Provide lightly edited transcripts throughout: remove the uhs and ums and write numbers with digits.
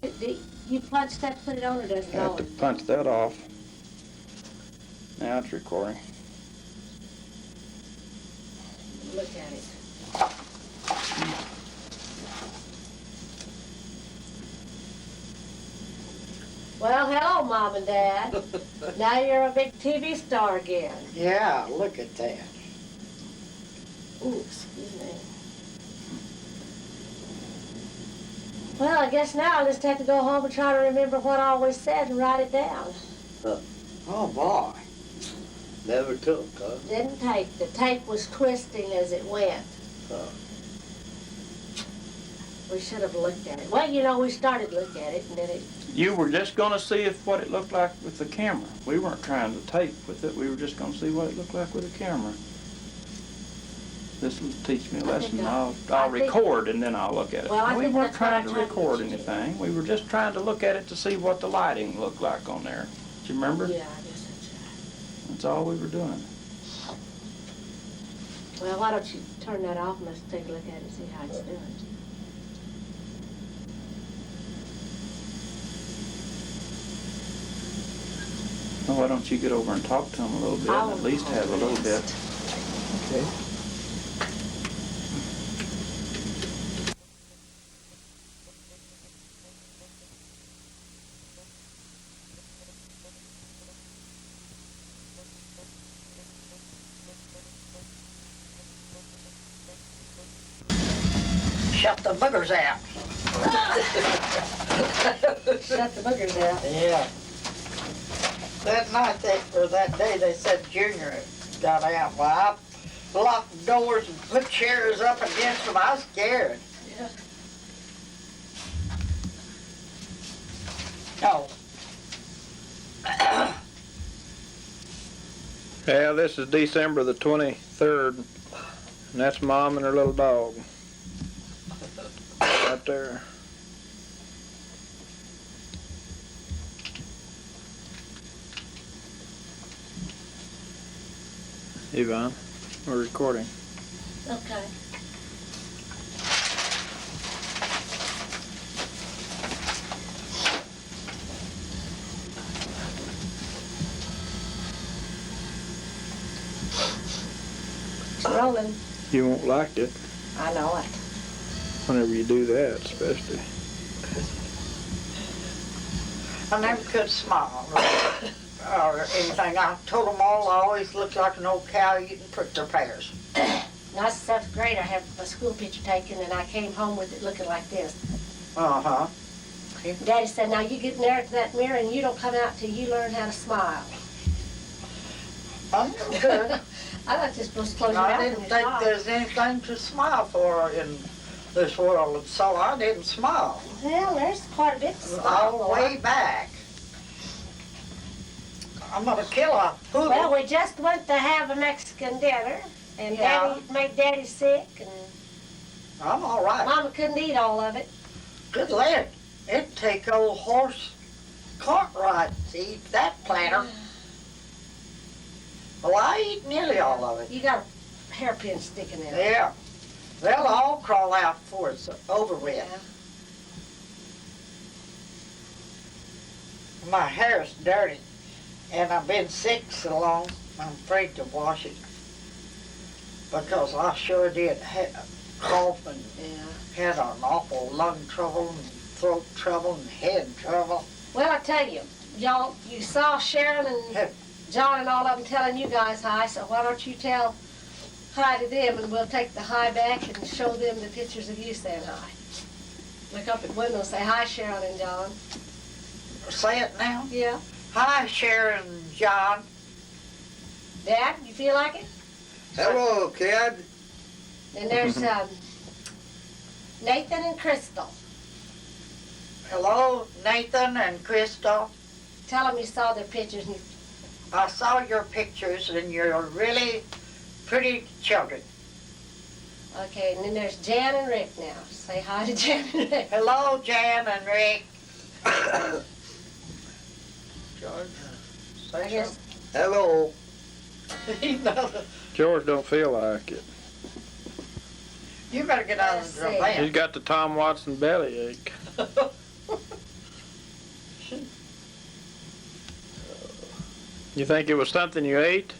You punch that to put it on, or does it I have to punch that off. Now it's recording. Look at it. Well, hello, Mom and Dad. Now you're a big TV star again. Yeah, look at that. Ooh, excuse me. Well, I guess now I'll just have to go home and try to remember what I always said and write it down. Oh, boy. Never took, huh? Didn't take. The tape was twisting as it went. We should have looked at it. Well, you know, we started looking at it, and then it... You were just going to see what it looked like with the camera. We weren't trying to tape with it. We were just going to see what it looked like with the camera. This will teach me a lesson. I'll record and then I'll look at it. Well, we weren't trying to record anything. We were just trying to look at it to see what the lighting looked like on there. Do you remember? Yeah, I guess that's right. That's all we were doing. Well, why don't you turn that off and let's take a look at it and see how it's doing. Well, why don't you get over and talk to him a little bit and at least have a little bit. Okay. Shut the boogers out. Shut the boogers out. Yeah. That night, that day, they said Junior got out. Well, I locked doors and put chairs up against them. I was scared. Yeah. No. Yeah, this is December the 23rd, and that's Mom and her little dog. Right there. Yvonne, we're recording. Okay. It's rolling. You won't like it I know it. whenever you do that, especially. I never could smile or anything. I told them all I always looked like an old cow eating prickly pears. Now, seventh grade, I had a school picture taken, and I came home with it looking like this. Uh-huh. Daddy said, now you get near to that mirror and you don't come out till you learn how to smile. I never could. I thought you're supposed to close your mouth I and didn't you think smile. there's anything to smile for in this world, and so I didn't smile. Well, there's quite a bit to smile All for. way back. I'm gonna kill a poodle. Well, we just went to have a Mexican dinner, and Yeah. Daddy made Daddy sick, and I'm all right. Mama couldn't eat all of it. Good lad. It'd take old horse Cartwright to eat that platter. Well, I eat nearly all of it. You got a hairpin sticking in it. Yeah. They'll all crawl out before it's over with. Yeah. My hair's dirty, and I've been sick so long, I'm afraid to wash it. Because I sure did cough and had an awful lung trouble and throat trouble and head trouble. Well, I tell you, y'all, you saw Sharon and John and all of them telling you guys hi, so why don't you tell hi to them, and we'll take the hi back and show them the pictures of you saying hi. Look up at the window and say hi, Sharon and John. Say it now. Yeah. Hi, Sharon and John. Dad, you feel like it? Hello, kid. And there's Nathan and Crystal. Hello, Nathan and Crystal. Tell them you saw their pictures. And I saw your pictures, and you're really pretty children. okay, and then there's Jan and Rick now. Say hi to Jan and Rick. Hello, Jan and Rick. George, say I guess. Hello. something. George don't feel like it. You better get out of the Let's see. van. He's got the Tom Watson bellyache. You think it was something you ate?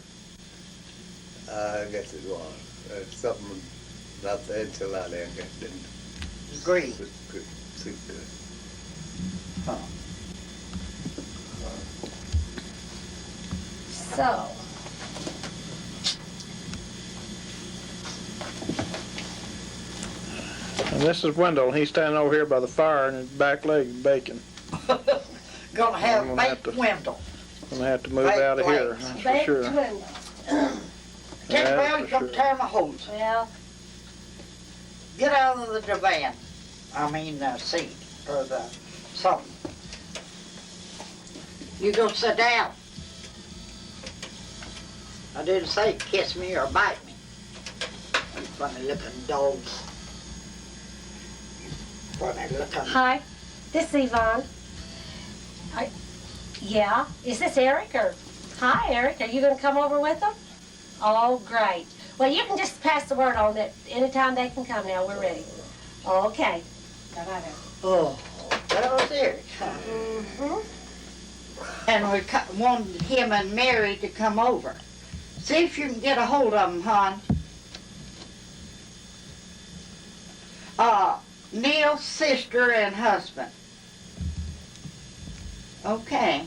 I guess it was. Something not there until I didn't Green. see good. So, And this is Wendell. He's standing over here by the fire and his back leg is baking. Gonna have I'm gonna have baked to- Wendell. Gonna have to move Baked out of here, legs. that's for baked sure. Wendell. Take That's Bell, for come sure. tear my hose. Well, Get out of the divan. Seat, or the something. You go sit down. I didn't say kiss me or bite me. You funny looking dogs. Funny looking. hi, this is Yvonne. Yeah, is this Eric or? Hi, Eric. Are you gonna come over with them? Oh, great. Well, you can just pass the word on that anytime they can come now. We're ready. Okay. Bye-bye now. Oh, that was Eric. Mm-hmm. And we wanted him and Mary to come over. See if you can get a hold of them, hon. Neil's sister and husband. Okay.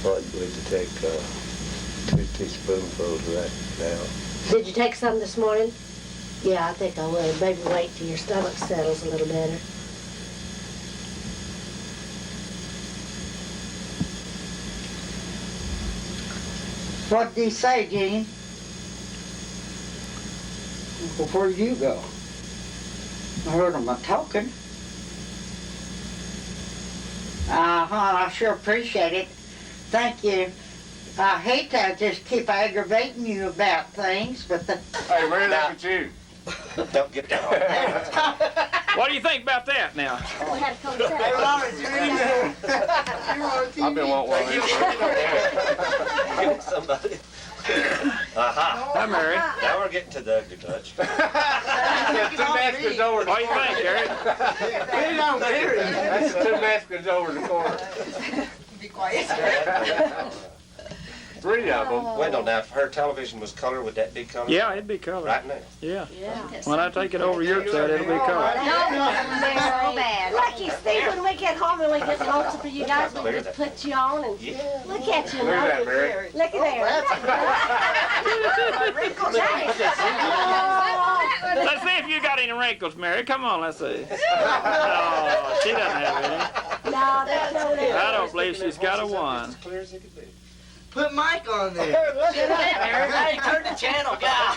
What, you need to take 2 teaspoonfuls of that now. Did you take some this morning? Yeah, I think I would. Maybe wait till your stomach settles a little better. What did he say, Jean? Well, where'd you go? I heard him talking. I sure appreciate it. Thank you. I hate to just keep aggravating you about things, but the... Hey, Mary, look at you. Don't get down. What do you think about that now? We had to come set. I've been wanting one of these. Give it to somebody. Aha. Hi, Mary. Now we're getting to the ugly touch. There's 2 Mexicans over in the What do you corner. think, Eric? He don't hear it. That's the 2 Mexicans over in the corner. Be quiet. 3 of them. Wendell, now if her television was color, would that be color? Yeah, it'd be colored. Right now. Yeah. Yeah. When I take it over your side, it'll be colored. So bad. Lucky Steve, when we get home and we get lonesome for you guys, we Clear just that. put you on and Yeah. look at you Look at that, now. Mary. Look at there. Let's see if you got any wrinkles, Mary. Come on, let's see. No, she doesn't have any. No, there's no there. I don't believe she's got a one. As clear as it could be. Put Mike on there. Hey, turn the channel, guy.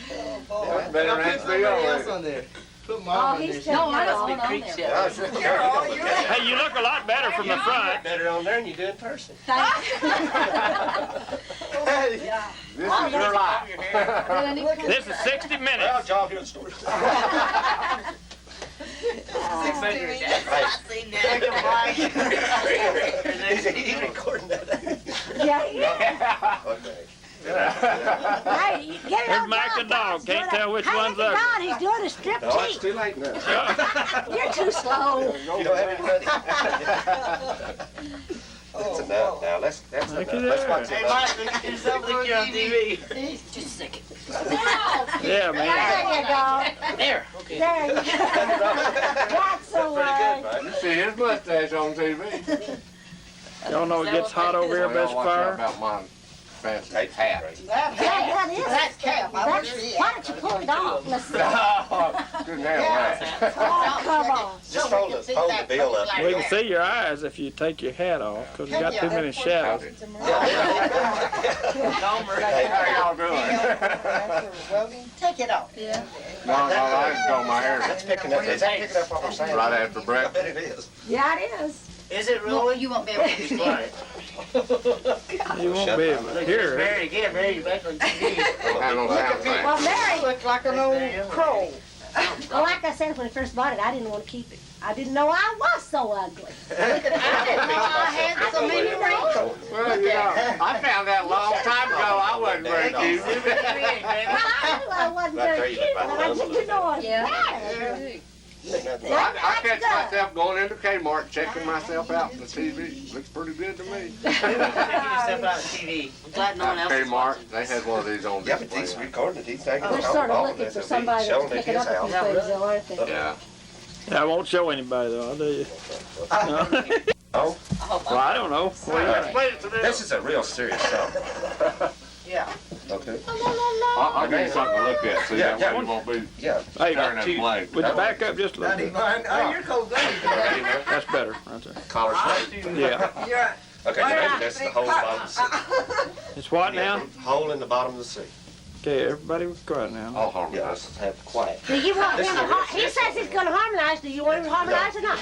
That's better Now than put somebody else HBO. on there. Put Oh, Mom on he's there. still on creep Yeah, show. You're all, you're Hey, you look a lot better from the front. better on there than you do in person. This is your life. This is 60 Well, minutes. John, hear the story. 600. Right. Seen that. He's recording that. Yeah, yeah. Okay. Hey, you get it Here's on Mike the John. dog. Can't tell which Hey, one's look at ugly. Don, he's doing a strip No, it's tease. too late now. You're too slow. You don't have any money. That's enough now. That's Look enough. at Let's that. watch Hey, it. Mike, look at yourself on TV. Just a second. Yeah, man. There you go. There, okay. There you go. That's the Pretty good, way. right? You see his mustache on TV. Y'all know it gets hot over here by this Watch out fire? about my fancy Tape's hat. great. That Yeah, hat, that is. that cap, I That's, wish he why had. don't you pull it off? Let's see. Couldn't have that. Oh, come on. Just fold the bill up. We can see your eyes if you take your hat off, because you got too many shadows. Hey, how y'all doing? Take it off. No, I just got my hair That's picking up what we're saying. right after I breakfast. bet it is. Yeah, it is. Is it really? You won't be able to understand it. You won't be able to hear it. Mary, again, Mary, you're back on TV. Well, Mary, Look like an old crow. well, like I said, when I first bought it, I didn't want to keep it. I didn't know I was so ugly. I didn't know I had so many wrinkles. Well, you know, I found out a long time ago I wasn't very cute. Well, I knew I wasn't very cute, but I didn't know I was bad. I catch myself going into Kmart, checking myself out on the TV. Looks pretty good to me. Checking yourself out on TV. I'm glad no one else is Kmart, watching. they had one of these on Yeah, but display. he's recording it, he's taking They're it sort all of looking for somebody that's picking up a few things, though, aren't they? Yeah. I won't show anybody though, I'll tell you. Oh, Well, I don't know. Explain it to them. this is a real serious song. Yeah. Okay. I'll give you something to look at, so Yeah, that way yeah. you won't be Yeah. Hey, staring at the blank. would you back up just a little bit? Oh, you're cold. That's better, right there. Collar straight. Yeah. You're Okay, now that's the hole in the bottom of the sea. It's what now? Hole in the bottom of the sea. Okay, everybody was quiet now. I'll harmonize. Yeah, let's have quiet. Do you want This him is to, a real he says he's gonna harmonize, do you want him to harmonize or not?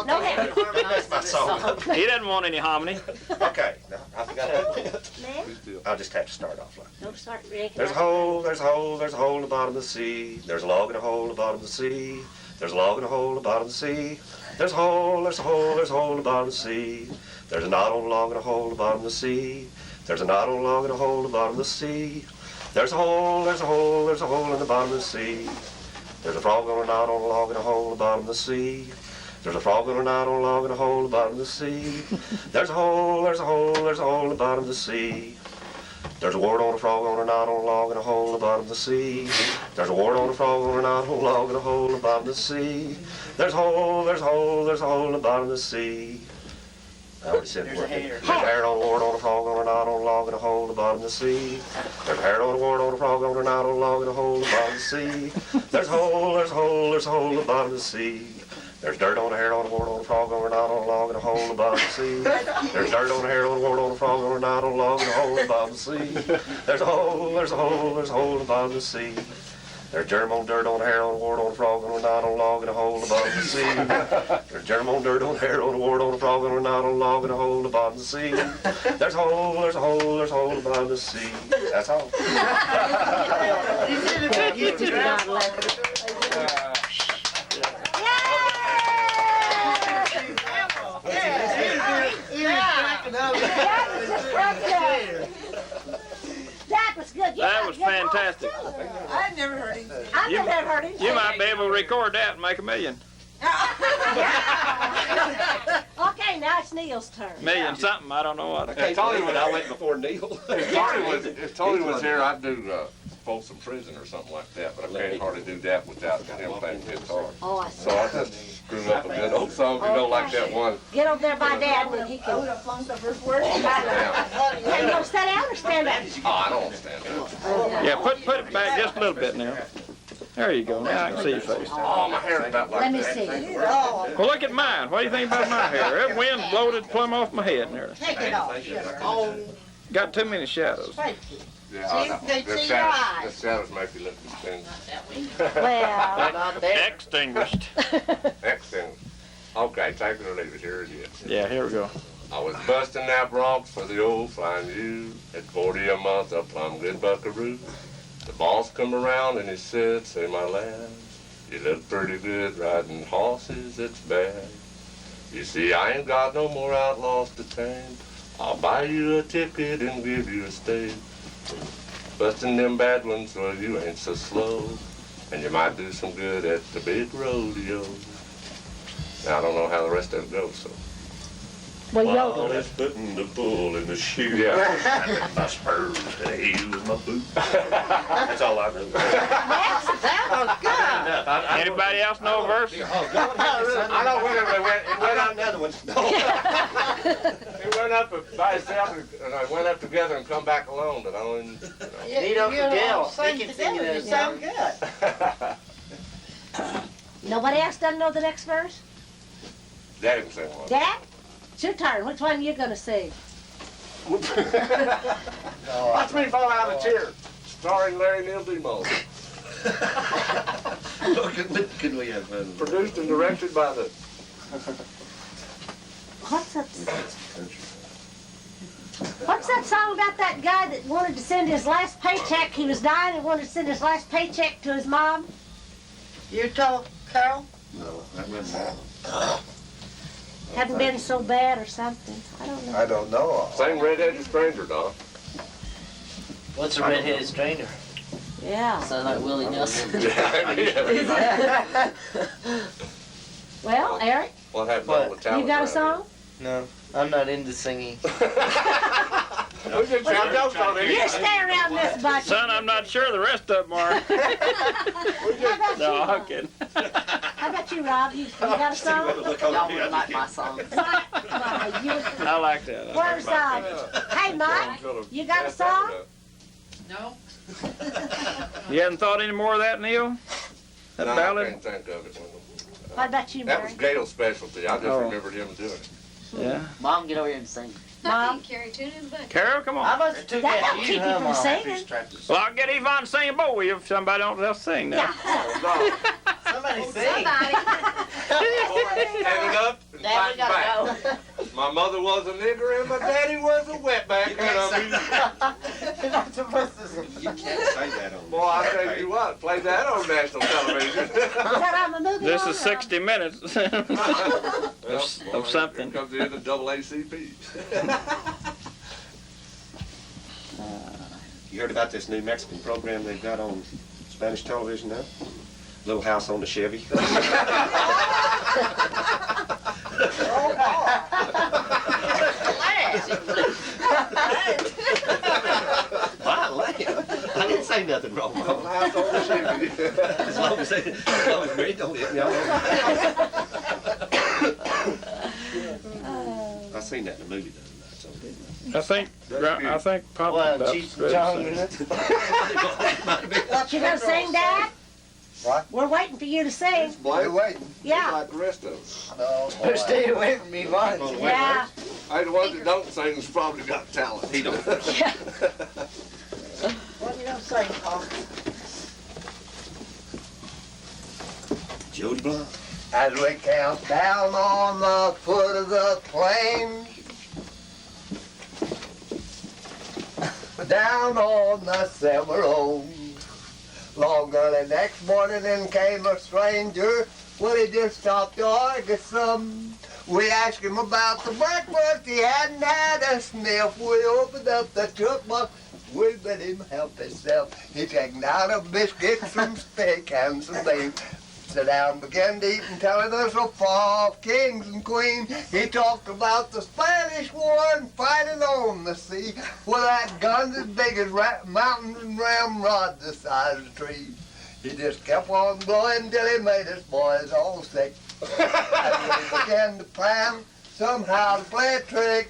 No, no, him. That's my song. He doesn't want any harmony. Okay, no, I forgot that. Man, I'll just have to start off like. don't start drinking. There's a hole, there's a hole, there's a hole in the bottom of the sea. There's a log in a hole in the bottom of the sea. There's a log in a hole in the bottom of the sea. There's a hole, there's a hole, there's a hole in the bottom of the sea. There's a knot on a log in a hole in the bottom of the sea. There's a knot on a log in a hole in the bottom of the sea. There's a hole, there's a hole, there's a hole in the bottom of the sea. There's a frog on a knot on a log in a hole in the bottom of the sea. There's a frog on a knot on a log in a hole in the bottom of the sea. There's a hole, there's a hole, there's a hole in the bottom of the sea. There's a wart on a frog on a knot on a log in a hole in the bottom of the sea. There's a wart on a frog on a knot on a log in a hole in the bottom of the sea. There's a hole, there's a hole, there's a hole in the bottom of the sea. I already said There's a wart. hair. There's a hair on a wart on a frog on a knot on a log in a hole in the bottom of the sea. There's a hair on a wart on a frog on a knot on a log in a hole in the bottom of the sea. There's a hole, there's a hole, there's a hole in the bottom of the sea. There's dirt on a hair on a wart on a frog on a knot on a log in a hole in the bottom of the sea. There's dirt on a hair on a wart on a frog on a knot on a log in a hole in the bottom of the sea. There's a hole, there's a hole, there's a hole in the bottom of the sea. There's germ on dirt on a hair on a wart on a frog on a knot on a log in a hole in the bottom of the sea. There's germ on dirt on a hair on a wart on a frog on a knot on a log in a hole in the bottom of the sea. There's a hole, there's a hole, there's a hole in the bottom of the sea. That's all. You do not let it. That was good. That was fantastic. I've never heard him. I've You- never heard him. You might be able to record that and make $1 million. Okay, now it's Neil's turn. Million something, I don't know what. If Tony was, I went before Neil. if Tony was here, I'd do Folsom Prison or something like that, but I can't hardly do that without him playing guitar. Oh, I see. So I just screwed up a good old song, you know, like that one. Get over there by Dad and he can. Hey, you gonna sit down or stand up? Oh, I don't understand that. Yeah, put it back just a little bit now. There you go, now I can see your face. Oh, my hair's about like Let me that. see. Oh, Well, look at mine. What do you think about my hair? That wind blowed it plumb off my head nearly. take it off. Oh, Got too many shadows. thank you. Yeah, I know. They The see your shadows, eyes. the shadows make you look extinguished. Well, Not there. Extinguished. Extinguished. Okay, take it or leave it, here it is. Yeah, here we go. I was busting that broncs for the old flying U. At 40 a month, a plumb good buckaroo. The boss come around and he said, say my lad, you look pretty good riding horses, it's bad. You see, I ain't got no more outlaws to tame. I'll buy you a ticket and give you a stay. Busting them bad ones so you ain't so slow. And you might do some good at the big rodeo. Now, I don't know how the rest of it goes, so. well, While yodel. it's putting the bull in the shoe. Yeah. My spurs and the heel is my boot. That's all I know. That was good. Anybody else know a verse? I know when it went up. Another one. It went up by itself and I went up together and come back alone, but I don't even, Nito You know, Fidel, sing he can sing together, it you sound good. Nobody else doesn't know the next verse? Daddy can sing one. Dad? It's your turn. Which one are you gonna sing? Watch me fall out of the chair. Starring Larry Neal DeMoss. Can we have fun? Produced and directed by the What's that song about that guy that wanted to send his last paycheck? He was dying and wanted to send his last paycheck to his mom. You told Carol? No, that wasn't Hadn't been so bad or something. I don't know. I don't know. Same red-headed stranger, Don. What's a red-headed stranger? Yeah. Sounds like Willie Nelson. Yeah. Well, Eric, What happened What? to all the talent you got a around song? No, I'm not into singing. here? We just trying jokes on it. You stay around this bunch. Son, I'm not sure the rest of them are. No, I'm kidding. How about you, Rob? You got a song? Y'all wouldn't like my song. I like that. Where's Hey, Mike, you got a song? No? You hadn't thought any more of that, Neil? That No, I ballad? can't think of it. Wendell. What about you, That was Mary? Gail's specialty. I just Oh. remembered him doing it. Yeah. Mom, get over here and sing. Mom? Carry tune in the bucket. Carol, come I on. must have took That that don't to keep you, you huh, from Mom? singing. Well, I'll get Yvonne to sing a boy if somebody else sing now. Somebody sing. Somebody. Stand it up and Dad, fight we gotta back. go. My mother was a nigger and my daddy was a wetback. You can't say You're not supposed to sing. You can't say that on. Boy, I tell you what, play that on national television. Is that on the movie? This on, is or- 60 minutes of something. Here comes the end of AACP. You heard about this new Mexican program they've got on Spanish television now? Little House on the Chevy. I didn't say nothing wrong. As long as Mary don't hit me, I seen that in the movie the other night, so I think probably Well, about Cheech ready and to Chong, sing. What, you gonna sing, Dad? What? We're waiting for you to sing. We're waiting. Yeah. Like the rest of us. No, boy. Stay away from me, Vaughn. Yeah. Hey, the ones that don't sing has probably got talent. He don't. What you gonna say, Paul? Jody Blunt. As we count down on the foot of the plains, down on the Cimarron. Long early next morning in came a stranger. Well, he just stopped to argue some. We asked him about the breakfast. He hadn't had a sniff. We opened up the truck box. We let him help himself. He taken out a biscuit, some steak, and some beans. Sat down, began to eat, and telling us so far of kings and queens. He talked about the Spanish War and fighting on the sea. Well, that guns as big as mountains and ramrods the size of trees. He just kept on blowing till he made us boys all sick. And we began to plan somehow to play a trick.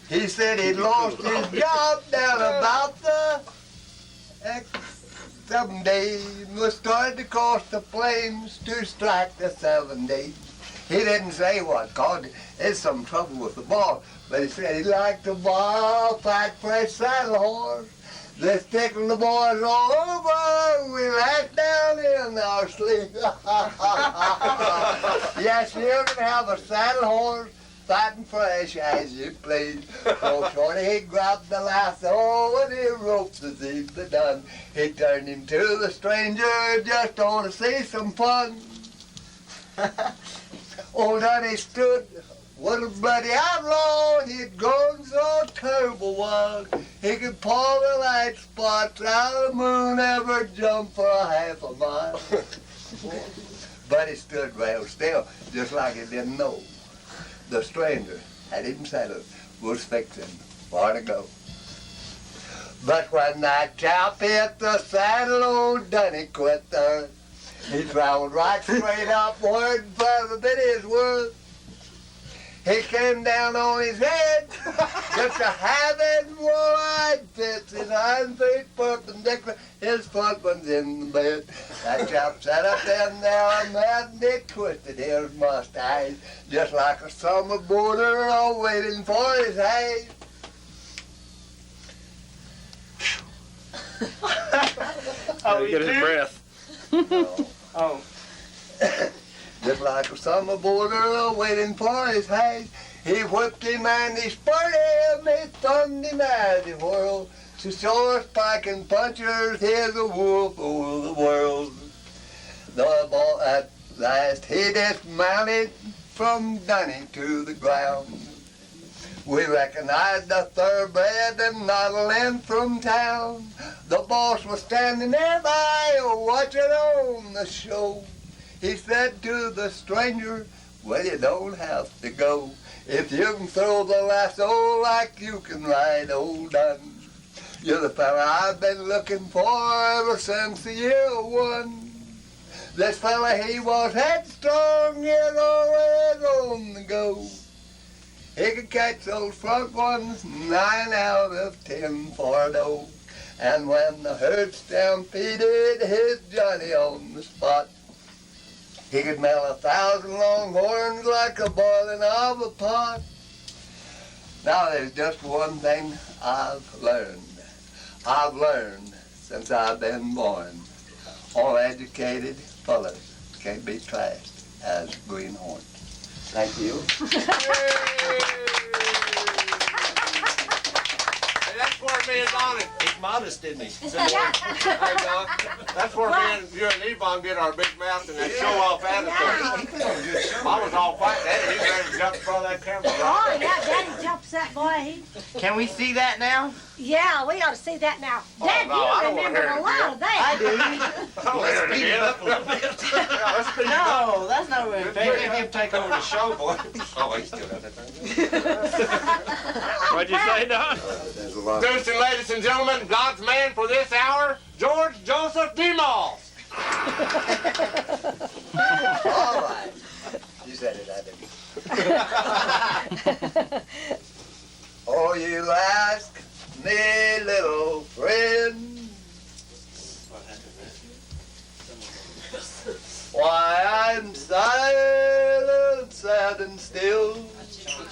He said he'd lost his job down about the 7 days and was starting to cross the plains to strike the 7 days. He didn't say what caused it. There's some trouble with the ball, but he said he'd like to buy a fat fresh saddle horse. Let's tickle the boys all over. We'll act down in our sleep. Yes, you can have a saddle horse, fat and fresh as you please. So shorty, he grabbed the lasso and he roped as he'd been done. He turned him to the stranger just on to see some fun. Old Danny stood, what a bloody outlaw. He'd grown so terrible wild. He could pull the light spots out of the moon, ever jump for a half a mile. But he stood real still, just like he didn't know. The stranger had him settled, was fixing far to go. But when that chap hit the saddle, old Dunny quit there. He traveled right straight upward for every bit of his worth. He came down on his head, just a having wide fits, his hind feet perpendicular, his front one's in the bed. That chap sat up in there, mad and he twisted his mustache, just like a summer boarder waiting for his hay. Gotta get his breath. Oh. Just like a summer boarder waiting for his haze, he whipped him and he spurred him, he thumbed him as he whirled. To sore spiking punchers, here's a wolf over the world. The ball at last he dismounted from dunning to the ground. We recognized the thoroughbred and not a length from town. The boss was standing nearby watching on the show. He said to the stranger, well, you don't have to go. If you can throw the lasso like you can ride old Dun. You're the fella I've been looking for ever since the year one. This fella, he was headstrong, yet always on the go. He could catch those front ones 9 out of 10 for dough. And when the herd stampeded his Johnny on the spot, he could smell 1,000 longhorns like a boiling of a pot. Now there's just one thing I've learned. I've learned since I've been born. All educated fellas can't be trashed as greenhorns. Thank you. Hey, that's where me and Donnie. He's modest, isn't he? Hey, Doc, that's where me and you and Yvonne get our big mouth and that show-off attitude. I was all quiet. Daddy, he's ready to jump in front of that camera. Oh, yeah, Daddy jumps that boy. Can we see that now? Yeah, we ought to see that now. Oh, Dad, no, I you don't wanna remember hear it a lot of that. Don't hear it again. Yeah, let's speed it up. No, that's not really fair. Let him take over the show, boy. Oh, he's still got that thing. What'd you say, Don? Introducing, ladies and gentlemen, God's man for this hour, George Joseph DeMoss. All right. You said it, I didn't. Oh, you ask me, little friend, why I'm silent, sad and still,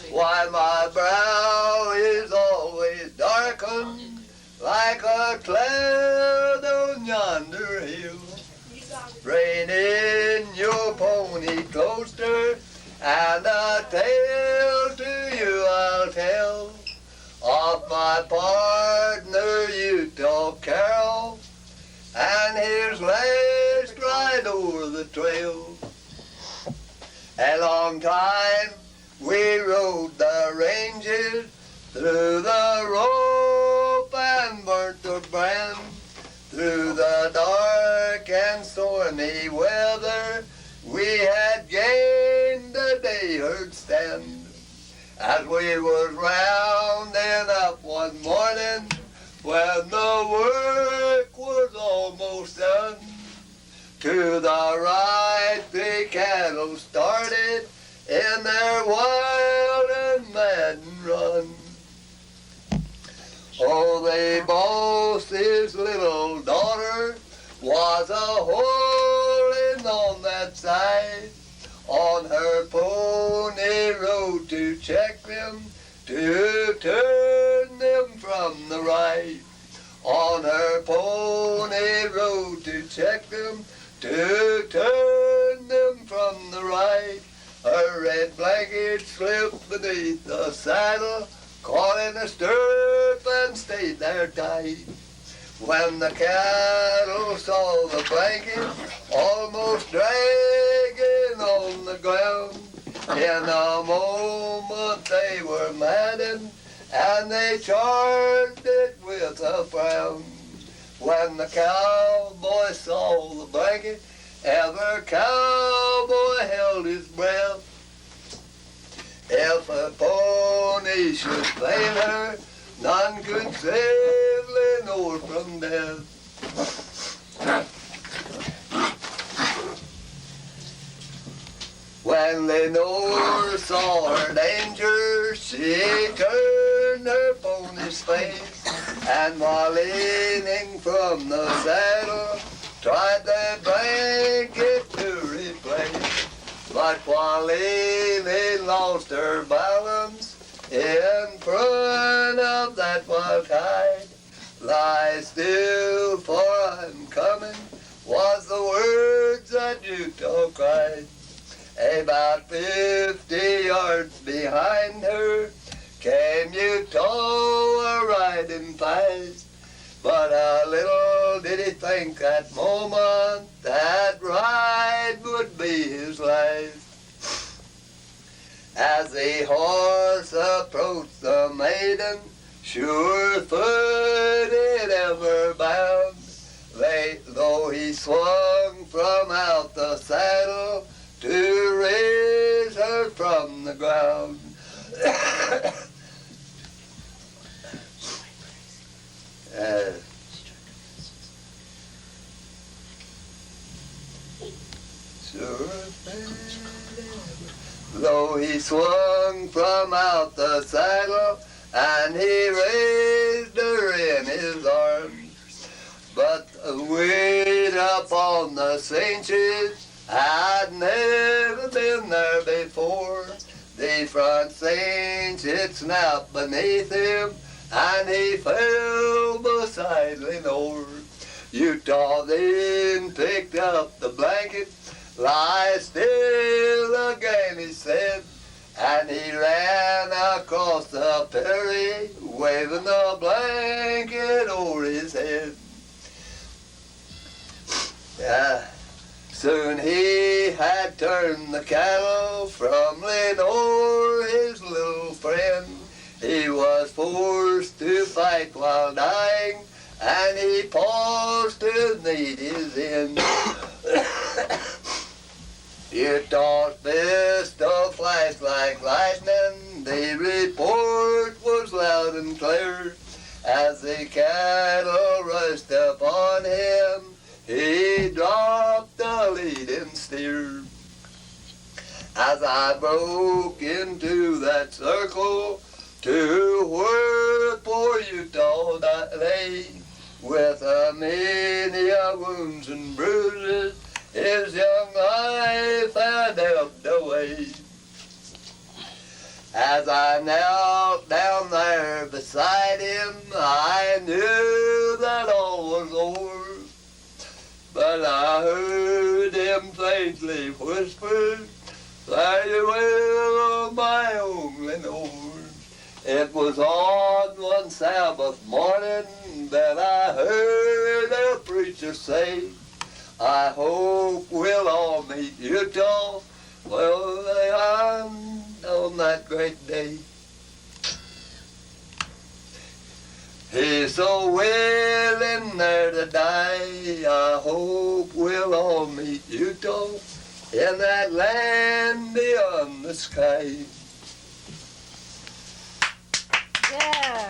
why my brow is always darkened like a cloud on yonder hill. Rein in your pony closer, and a tale to you I'll tell of my partner Utah Carroll and his last ride over the trail. A long time we rode the ranges through the rope and burnt the brand, through the dark and stormy weather. We had gained the day herd stand. As we was rounding up one morning, when the work was almost done, to the right the cattle started in their wild and maddened run. Oh, they boast his little daughter was a whoring on that side. On her pony rode to check them, to turn them from the right. On her pony rode to check them, to turn them from the right. Her red blanket slipped beneath the saddle, caught in a stirrup and stayed there tight. When the cattle saw the blanket almost dragging on the ground, in a moment they were maddened and they charged it with a frown. When the cowboy saw the blanket, every cowboy held his breath. If a pony should fail her, none could save Lenore from death. When Lenore saw her danger, she turned her pony's face, and while leaning from the saddle, tried the blanket to replace. But while leaning lost her balance, in front of that wild tide, lie still, for I'm coming, was the words that Utah cried. About 50 yards behind her came Utah riding past. But little did he think that moment that ride would be his last. As the horse approached the maiden, sure-footed, ever bound, though he swung from out the saddle to raise her from the ground. Though he swung from out the saddle and he raised her in his arms, but the weight upon the cinches had never been there before. The front cinch it snapped beneath him and he fell beside Lenore. Utah then picked up the blanket. Lie still again, he said, and he ran across the prairie, waving the blanket over his head. Soon he had turned the cattle from Lenore, his little friend. He was forced to fight while dying, and he paused to meet his end. Utah's pistol flashed like lightning. The report was loud and clear. As the cattle rushed upon him, he dropped the leading steer. As I broke into that circle to where poor Utah lay, with many wounds and bruises, his young life had ebbed away. As I knelt down there beside him, I knew that all was over. But I heard him faintly whisper, "Farewell, my own Lenore." It was on one Sabbath morning that I heard a preacher say, "I hope we'll all meet Utah on that great day." He's so willing there to die. I hope we'll all meet Utah in that land beyond the sky. Yeah.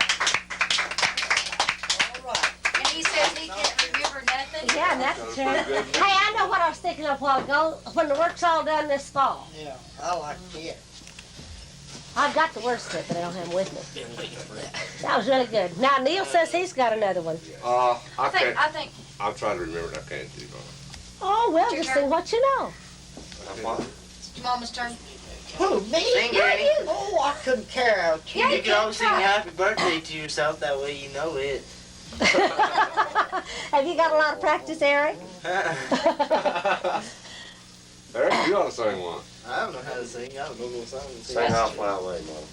And he says he can't remember nothing? Yeah, that's true. Hey, I know what I was thinking of a while ago, when the work's all done this fall. Yeah, I like it. I've got the words to it, but I don't have them with me. That was really good. Now, Neil says he's got another one. I can't. I think, I'm trying to remember it. I can't do that. Oh, well, Your just turn. sing what you know. it's your mama's turn. Who, me? Sing, Granny. Oh, I couldn't care out you. Yeah, You you can always sing try. happy birthday to yourself, that way you know it. Have you got a lot of practice, Eric? Eric, you ought to sing one. I don't know how to sing. I don't know no song to sing. Sing I'll Fly Away, Mom.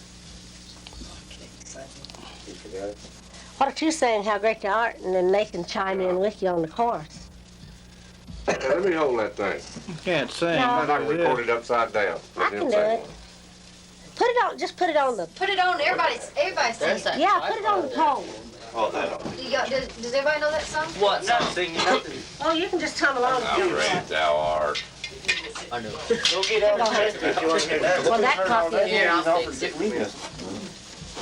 You forgot it? Why don't you sing how great you are, and then they can chime in with you on the chorus. Hey, let me hold that thing. You can't sing. No. I but can it record is. it upside down. I Let can him do sing it. one. Put it on, just put it on the, Put it on, everybody's singing it. yeah, put it on the pole. Oh, that. Does everybody know that song? What? Not singing nothing. Oh, you can just hum along. How great thou art. I know. Go get out of here if you want to hear that. Well, that coffee is Here, I'll Offered fix to it. get me this.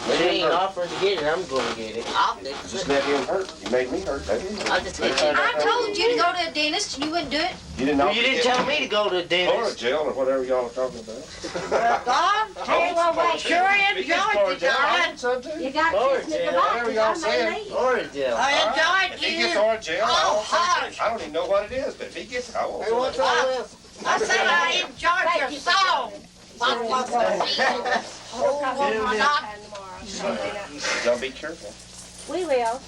But he ain't offering to get it. I'm going to get it. I'll fix Just it. let him hurt. You made me hurt, baby. I'll just hit you. I told you to go to a dentist and you wouldn't do it. You didn't offer You to didn't get tell me to go to the Or to dentist. jail or whatever y'all are talking about. Don, Hey, well, wait, sure enjoyed it, Don. you got Lord, to kiss me yeah, goodbye, whatever y'all 'cause I may saying. leave. Or to jail. I enjoyed If he you. gets on jail, Oh, hush. I don't even know what it is, but if he gets, I won't. Hey, what's all this? I said I enjoyed Thank your you. song. What was the We'll come Oh, home my on God. that time tomorrow. Y'all be careful. We will.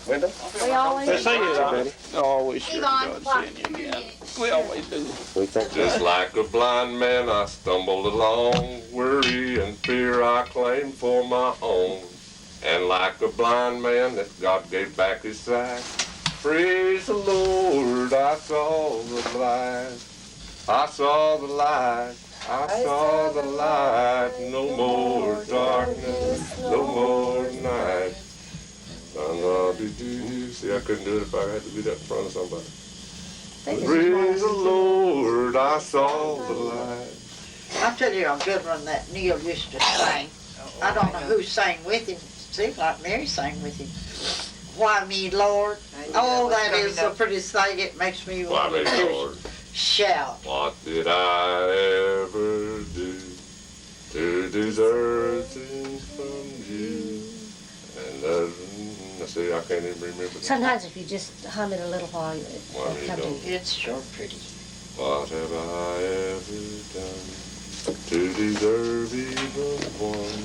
Linda? We always. They see you, Donnie. Oh, we sure Yvonne, enjoyed seeing you again. We always do. Just like a blind man, I stumbled along, worry and fear I claimed for my own. And like a blind man that God gave back his sight, praise the Lord, I saw the light. I saw the light. I saw the light. No more darkness, no more night. See, I couldn't do it if I had to be that in front of somebody. Praise the Lord, I saw the light. I'll tell you a good one that Neil used to sing. I don't know who sang with him. Seems like Mary sang with him. Why me, Lord? Oh, that is the prettiest thing. It makes me Why want me, to Lord? shout. What did I ever do to deserve things from you? And see, I can't even remember that. Sometimes if you just hum it a little while, Why it'll me, come to Lord? you. It's sure pretty. What have I ever done to deserve even one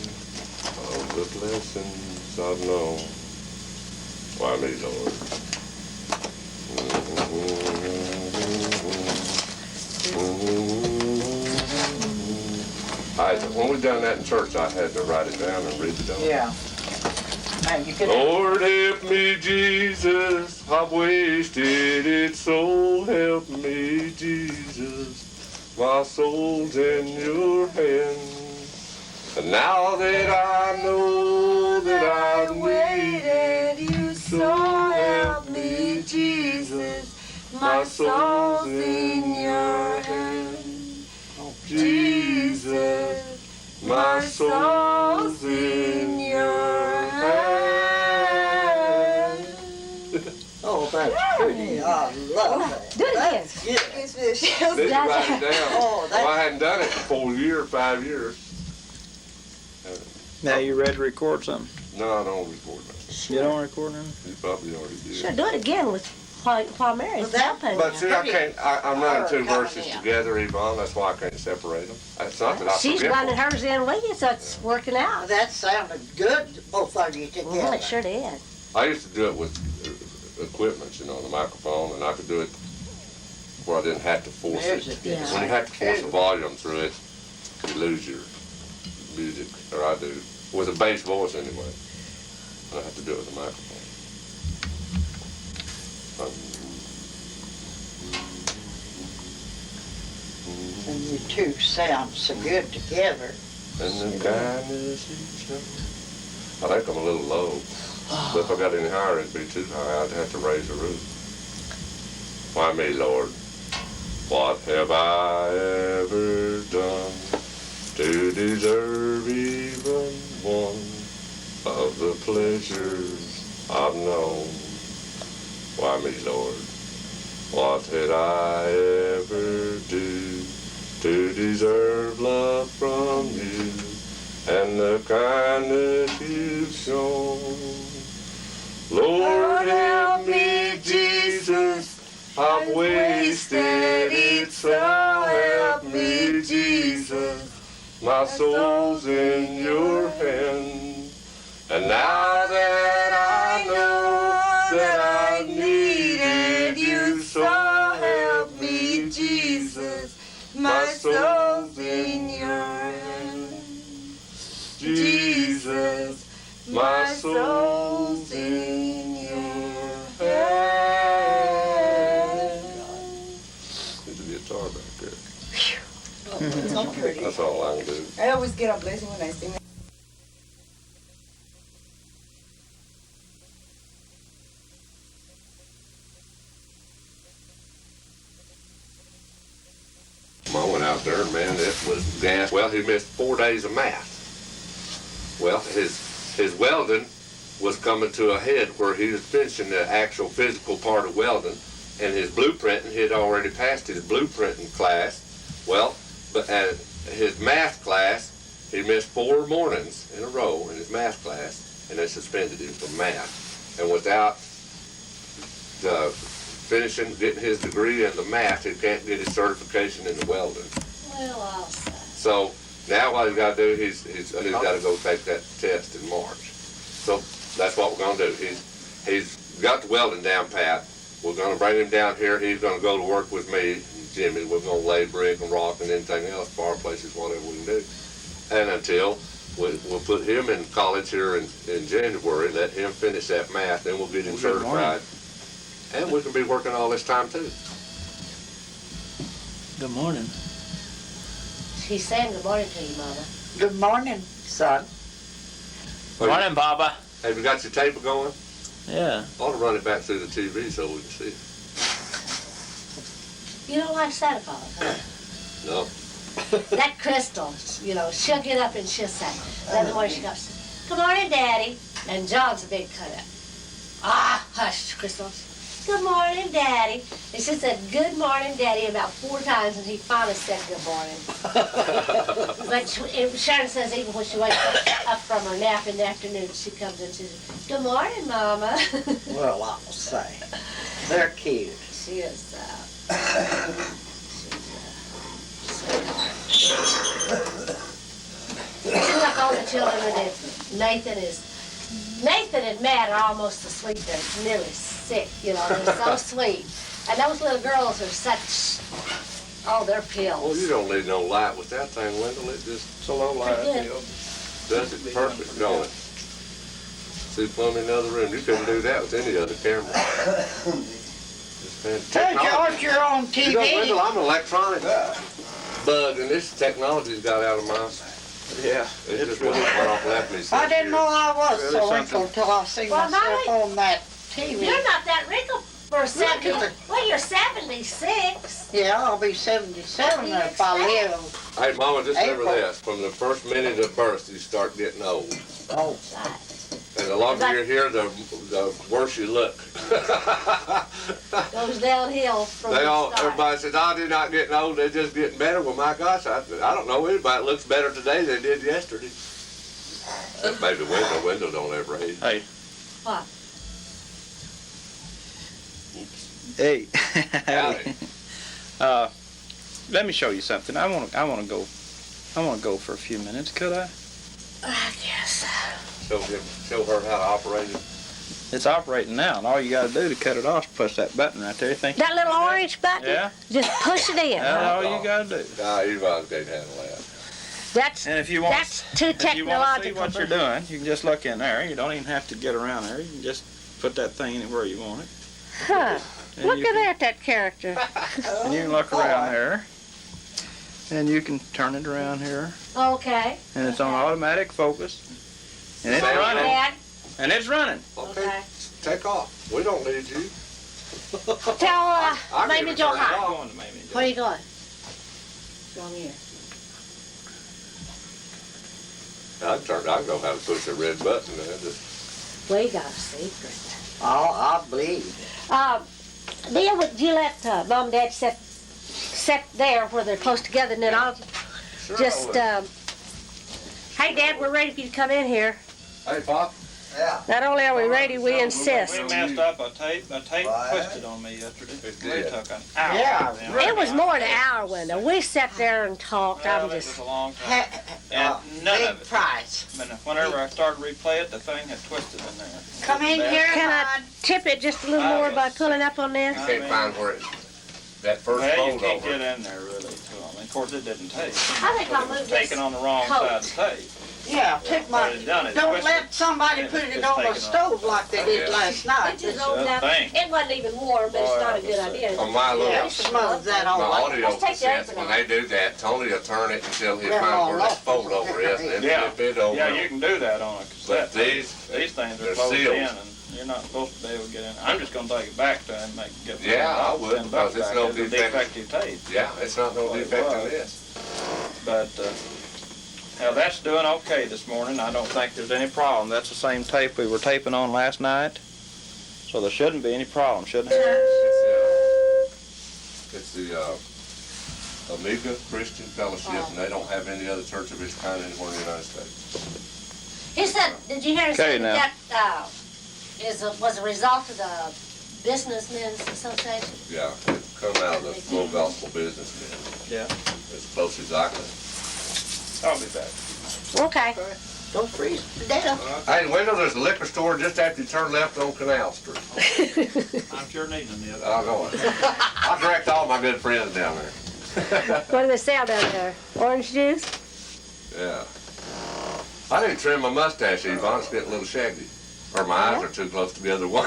of the blessings I've known? Why me, Lord? When we done that in church, I had to write it down and read it down. Yeah. Now you can. Lord, help me, Jesus, I've wasted it, so help me, Jesus. My soul's in your hands. And now that I know that I've waited you, so help me, Jesus. My soul's in your hands. Jesus, my soul's in your hands. Oh, that's pretty. I love that. Do it again. That's good. Did you write it down? Oh, Well, I hadn't done it for 4 years, 5 years. Now you ready to record something? No, I don't record that. You don't record nothing? You probably already did. Sure, do it again with while Mary's Well, that- helping. But see, I can't, I'm running two Coming verses in. together, Yvonne, that's why I can't separate them. It's not that I She's forget running one. hers in with you, so it's working out. That sounded good, both of you together. Well, it sure did. I used to do it with equipment, you know, the microphone, and I could do it where I didn't have to force There's it. a good When you have to force the volume through it, you lose your music, or I do, with a bass voice anyway. And I have to do it with a microphone. And you two sound so good together. And the kindness you show. I think I'm a little low. But if I got any higher, it'd be too high. I'd have to raise the roof. Why me, Lord? What have I ever done to deserve even one of the pleasures I've known? Why me, Lord? What did I ever do to deserve love from you and the kindness you've shown? Lord, help me, Jesus, I've wasted it, so help me, Jesus. My soul's in your hands, and now that I know that I needed you, so help me, Jesus. My soul's in your hands, Jesus. My soul's in your hands. There's a guitar back there. It's so pretty. That's all I can do. I always get a blessing when I sing it. I went out there, man, it was gas. Well, he missed 4 days of math. Well, his welding was coming to a head where he was finishing the actual physical part of welding, and his blueprinting, he had already passed his blueprinting class. Well, but at his math class, he missed 4 mornings in a row in his math class, and they suspended him from math. And without finishing, getting his degree in the math, he can't get his certification in the welding. Well, I'll say. So now what he's got to do, he's got to go take that test in March. So that's what we're going to do. He's got the welding down pat. We're gonna bring him down here. He's gonna go to work with me and Jimmy. We're gonna lay brick and rock and anything else, fireplaces, whatever we can do. And until we'll put him in college here in January, let him finish that math, then we'll get him certified. And we can be working all this time too. Good morning. She's saying good morning to you, Mama. Good morning, son. Morning, Baba. Have you got your tape going? Yeah. Ought to run it back through the TV so we can see it. You don't like Santa Claus, huh? No. That Crystal, you know, she'll get up and she'll say, then the morning she goes, good morning, Daddy. And John's a big cut up. Ah, hush, Crystal. Good morning, Daddy. And she said, good morning, Daddy, about 4 times, and he finally said good morning. But Sharon says even when she wakes up from her nap in the afternoon, she comes in and says, good morning, Mama. Well, I'll say. They're cute. She is, Seems like all the children are there. Nathan and Matt are almost asleep. They're nearly sick, you know. They're so sweet. And those little girls are such, they're pills. Well, you don't need no light with that thing, Wendell. It just It's a low light. Pretty good. does it perfect going. See, plumb in the other room. You couldn't do that with any other camera. Tell George you're on You know, Wendell, TV. I'm an electronic bug, and this technology's got out of my... Yeah. It just went off left me. I didn't know I was Really so something. wrinkled till I seen Well, myself Mommy, on that TV. You're not that wrinkled for 70. at Well, you're 76. Yeah, I'll be 77 if I live. Hey, Mama, just remember April. this. From the first minute of birth, you start getting old. Oh, And the longer you're here, the worse you look. Goes downhill from the start. Everybody says, oh, they're not getting old, they're just getting better. Well, my gosh, I don't know anybody that looks better today than they did yesterday. That maybe Wendell don't ever age. Hey. What? Hey. Howdy. Let me show you something. I want to go for a few minutes. Could I? I guess. Show her how to operate it. It's operating now, and all you got to do to cut it off is push that button right there. You think? That little orange button? Yeah. Just push it in. That's all you got to do. Nah, you guys can't handle that. That's And if you want, That's too if you want to see technological what for you're me. doing, you can just look in there. You don't even have to get around there. You can just put that thing anywhere you want it. Huh. And Look you at that character. And you can look around there. And you can turn it around here. Okay. And it's on automatic focus. And it's Sound running. Dad. And it's running. Okay, take off. We don't need you. Tell I Mamie give Joe it hi. off. Going to Mamie Jo. Where you going? Wrong ear. I know how to push a red button. We got a secret. I believe. Neil, would you let Mom and Dad sit there where they're close together, and then I'll Sure just, I will. hey, Dad, we're ready for you to come in here. Hey, Pop. Yeah. Not only are we ready, we insist. We messed up a tape. A tape Right. twisted on me yesterday. It They did. took an hour. Yeah, Them. It was more than an hour window. We sat there and talked. Well, I'm it was just, a long time. And none big of it. prize. Whenever I started to replay it, the thing had twisted in there. Come in here, can I hon. tip it just a little more by pulling up on this? You can't find where that first Well, you fold can't over. get in there really too. I mean, of course, it didn't take. I think I'll It was move this taken on the wrong coat. side of the tape. Yeah, take my. But it done it. Don't Twisted. let somebody Yeah, put it's it just on the taken off. stove like they did Yeah. last night. It just opened up. thing. It wasn't even warm, but it's Oh, not a that good was idea. On my little, Yeah, smothered that my all like. audio Let's take the cassettes, apron when off. they do that, Tony will turn it until he Yeah, finds where all this fold over is, and then Yeah. flip it over. Yeah, you can do that on a cassette. But these these things they're are closed sealed. in, and you're not supposed to be able to get in. I'm just going to take it back to him and get Yeah, I would, $10 because it's back. no It's a defect. defective tape. Yeah, it's not no Well, it defect in was. this. But now that's doing okay this morning. I don't think there's any problem. That's the same tape we were taping on last night, so there shouldn't be any problem, shouldn't there? It's the Amiga Christian Fellowship, and they don't have any other church of its kind anywhere in the United States. He said, did you hear him say Okay, now. that was a result of the Businessmen's Association? Yeah, it come out of the full gospel businessmen. Yeah. As close as I can. I'll be back. Okay. Don't freeze to death. Hey, Wendell, there's a liquor store just after you turn left on Canal Street. I'm sure needing them the other. I'll go. I direct all my good friends down there. What do they sell down there? Orange juice? Yeah. I need to trim my mustache, Yvonne. It's getting a little shaggy. Or my eyes are too close together one.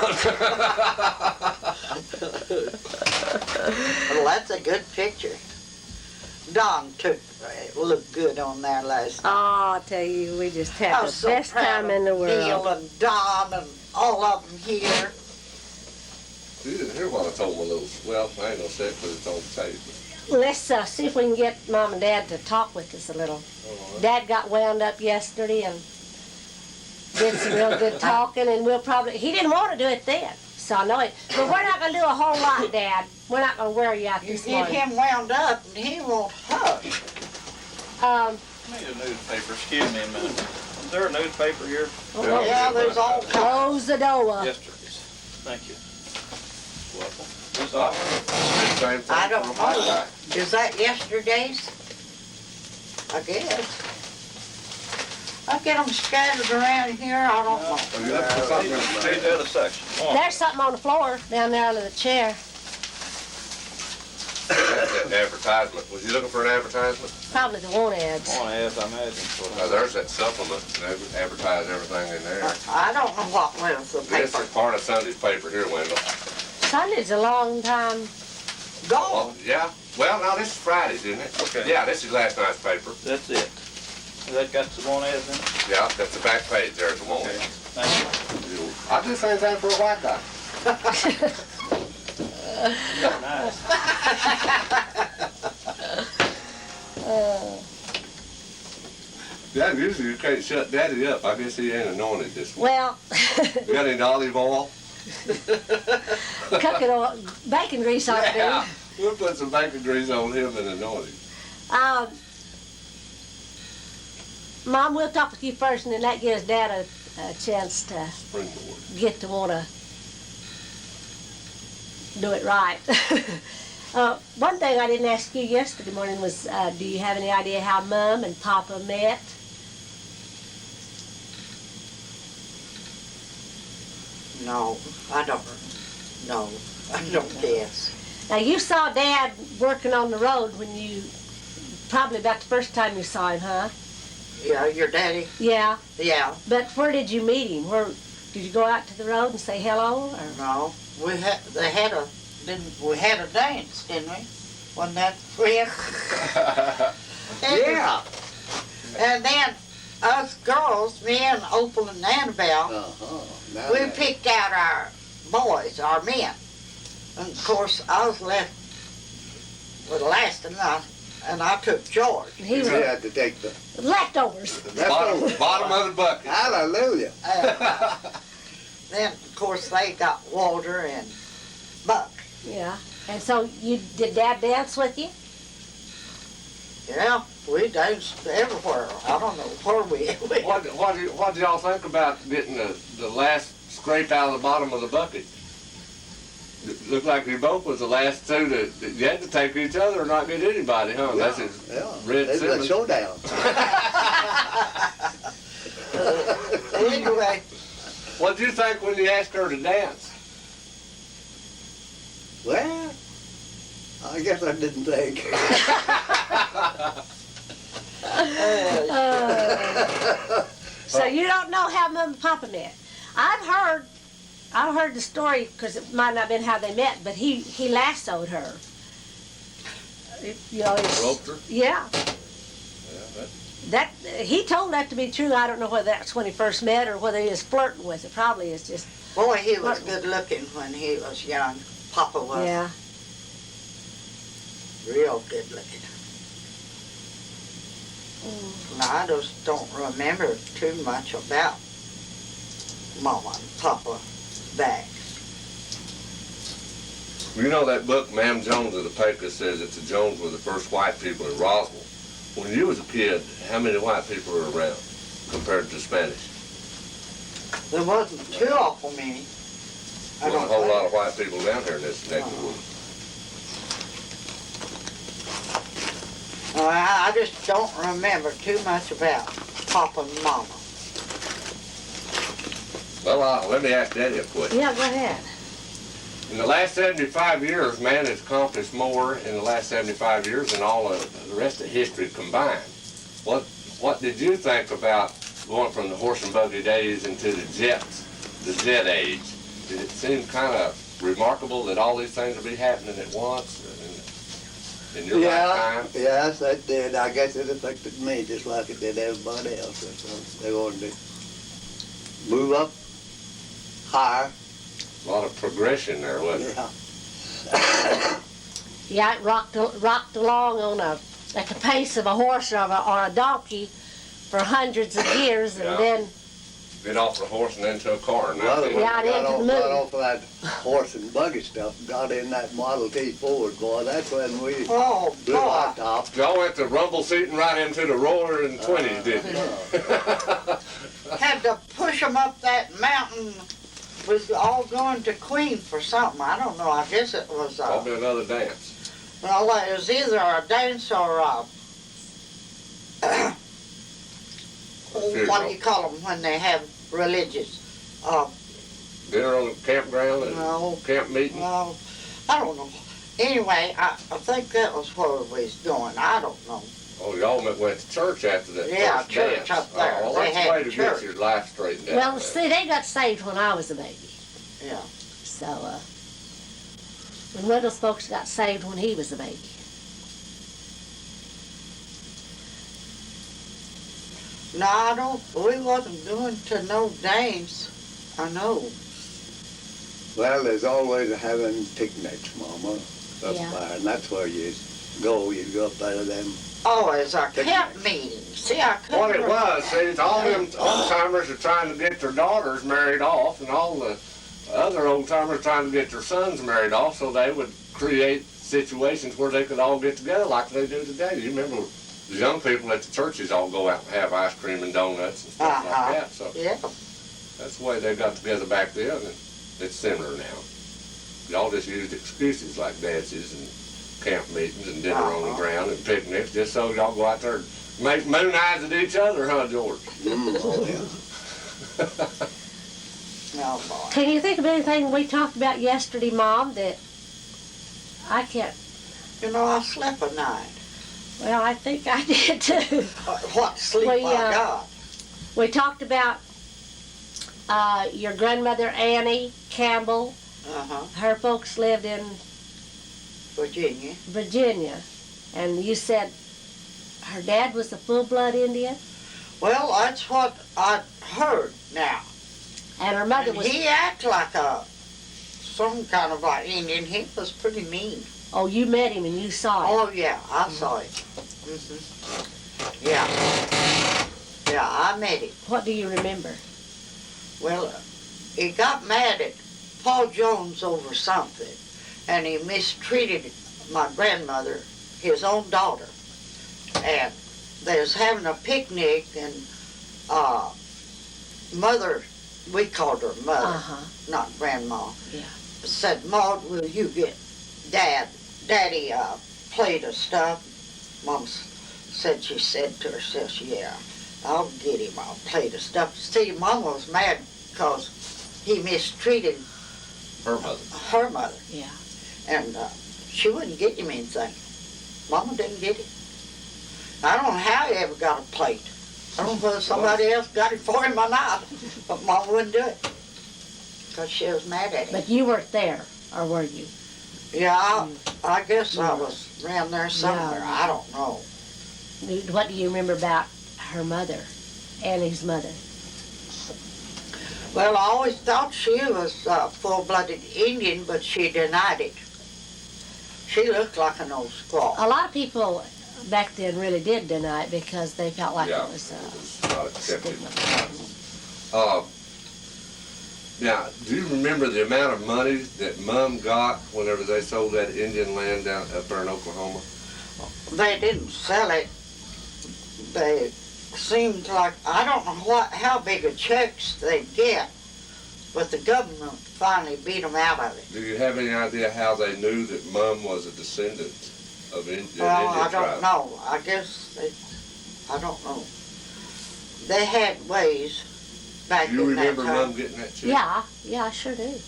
Well, that's a good picture. Don looked good on there last night. Oh, I tell you, we just I had was the so best proud time of in the world. Neil and Don and all of them here. You didn't hear what I told my little... Well, I ain't gonna say it because it's on tape. Let's see if we can get Mom and Dad to talk with us a little. Dad got wound up yesterday and did some real good talking, and we'll probably... He didn't want to do it then, so I know it. But we're not going to do a whole lot, Dad. We're not going to wear you out You this get morning. him wound up and he won't hush. I need a newspaper. Excuse me a minute. Is there a newspaper here? Yeah, there's all kinds. Close the door. Yesterday's. Thank you. Welcome. This offer? Same thing I don't for my guy. know. Is that yesterday's? I guess. I get them scattered around here, I don't know. Oh, you left for something else, See man. the other section. Come on. There's something on the floor down there under the chair. That's an advertisement. Was you looking for an advertisement? Probably the want ads. On ads, I imagine. Now, there's that supplement. They advertise everything in there. I don't know what was the This paper. is part of Sunday's paper here, Wendell. Sunday's a long time. Gone. Well, yeah. Well, no, this is Friday's, isn't it? Okay. Yeah, this is last night's paper. That's it. Has that got some on ads in it? Yeah, that's the back page there at the moment. Okay. Thank you. I do the same thing for a white guy. Nice. Yeah, usually you can't shut Daddy up. I guess he ain't anointed this week. Well, You got any olive oil? cooking oil, bacon grease on it, Yeah. dude. We'll put some bacon grease on him and anoint him. Mom, we'll talk with you first, and then that gives Dad a chance to Springboard. get to want to do it right. One thing I didn't ask you yesterday morning was, do you have any idea how Mom and Papa met? No, I don't. No, I don't guess. Now, you saw Dad working on the road when you, probably about the first time you saw him, huh? Yeah, your daddy? Yeah, Yeah. but where did you meet him? Where did you go out to the road and say hello? Or? No, we had a dance, didn't we? Wasn't that it? Yeah. And then us girls, me and Opal and Annabelle, Uh-huh. we picked out our boys, our men. And of course, I was left with last enough, and I took George. He You was had to take the leftovers. Bottom of the bucket. Hallelujah. Then, of course, they got Walter and Buck. Yeah. And so did Dad dance with you? Yeah, we danced everywhere. I don't know where we What do y'all think about getting the last scrape out of the bottom of the bucket? It looked like you both was the last two that you had to take each other or not get anybody, huh? Yeah, That's his yeah. Red It's a Simmons. showdown. Anyway, What did you think when you asked her to dance? Well, I guess I didn't think. So you don't know how Mom and Papa met. I've heard the story, because it might not have been how they met, but he lassoed her. You know, Roped her? yeah. Yeah, That he told that to be true. I don't know whether that's when he first met or whether he was flirting with her. Probably is just boy, he was good looking when he was young. Papa was yeah. real good looking. Now, I just don't remember too much about Mama and Papa back. You know that book, Ma'am Jones of the Pecos, says that the Jones were the first white people in Roswell. When you was a kid, how many white people were around compared to Spanish? There wasn't too awful many. There wasn't a whole lot of white people down here in this neck of the woods. I just don't remember too much about Papa and Mama. Well, let me ask Daddy a question. Yeah, go ahead. In the last 75 years, man has accomplished more in the last 75 years than all of the rest of history combined. What did you think about going from the horse and buggy days into the jet age? Did it seem kind of remarkable that all these things would be happening at once in your lifetime? Yes, that did. I guess it affected me just like it did everybody else. So they wanted to move up higher. A lot of progression there, wasn't it? Yeah. Yeah, it rocked along on at the pace of a horse or a donkey for hundreds of years, and Yeah. then Get off the horse and into a car. And Well, that's when it. Yeah, we it got into off, the got moon. off of that horse and buggy stuff, got in that Model T Ford, boy, that's when we Oh, blew boy. our top. Y'all went to rumble seating right into the roaring 20s, didn't you? Had to push them up that mountain. Was all going to Queen for something. I don't know. I guess it was, Probably another dance. well, it was either a dance or what do you call them when they have religious? Dinner on the campground and No, camp meeting. well, I don't know. Anyway, I think that was where we was going. I don't know. Oh, y'all went to church after that Yeah, first church dance. up there. Oh, well, They that's the had way to church. get your life straightened out. well, there. see, they got saved when I was a baby. Yeah. So, and Wendell's folks got saved when he was a baby. No, I don't. We wasn't going to no dance. I know. Well, there's always having picnics, Mama, up Yeah. there, and that's where you go up there to them. Oh, it's our camp meeting. See, I couldn't. What it was, see, it's all them old-timers are trying to get their daughters married off, and all the other old-timers trying to get their sons married off, so they would create situations where they could all get together like they do today. You remember the young people at the churches all go out and have ice cream and donuts and stuff Uh-huh. like that, so Yeah. that's the way they got together back then, and it's similar now. Y'all just used excuses like dances and camp meetings and dinner on the ground and picnics, just so y'all go out there and make moon eyes at each other, huh, George? Oh, yeah. Oh, boy. Can you think of anything we talked about yesterday, Mom, that I can't? You know, I slept a night. Well, I think I did too. What sleep We, I got. We talked about your grandmother Annie Campbell. Uh-huh. Her folks lived in Virginia. Virginia, and you said her dad was a full-blood Indian, Well, that's what I heard now. and her mother And was. he acted like some kind of like Indian. He was pretty mean. Oh, you met him and you saw him. Oh, yeah, I saw it. Yeah. Yeah, I met him. What do you remember? Well, he got mad at Paul Jones over something, and he mistreated my grandmother, his own daughter. And they was having a picnic, and Mother, we called her Mother, Uh-huh. not Grandma, Yeah. said, Maud, will you get Daddy a plate of stuff? Mom said she said to herself, yeah, I'll get him a plate of stuff. See, Mom was mad because he mistreated Her mother. Yeah. and she wouldn't get him anything. Mama didn't get it. I don't know how he ever got a plate. I don't know whether somebody else got it for him or not, but Mama wouldn't do it because she was mad at him. But you weren't there, or were you? Yeah, I guess I was around there somewhere. Yeah. I don't know. What do you remember about her mother, Annie's mother? Well, I always thought she was a full-blooded Indian, but she denied it. She looked like an old squaw. A lot of people back then really did deny it because they felt like Yeah, it was not accepted. stigma. Now, do you remember the amount of money that Mom got whenever they sold that Indian land down up there in Oklahoma? They didn't sell it. They seemed like, I don't know how big of checks they'd get, but the government finally beat them out of it. Do you have any idea how they knew that Mom was a descendant of an Indian Well, I tribe? don't know. I guess I don't know. They had ways back You in that remember time. Mom getting that check? Yeah, I sure do. That's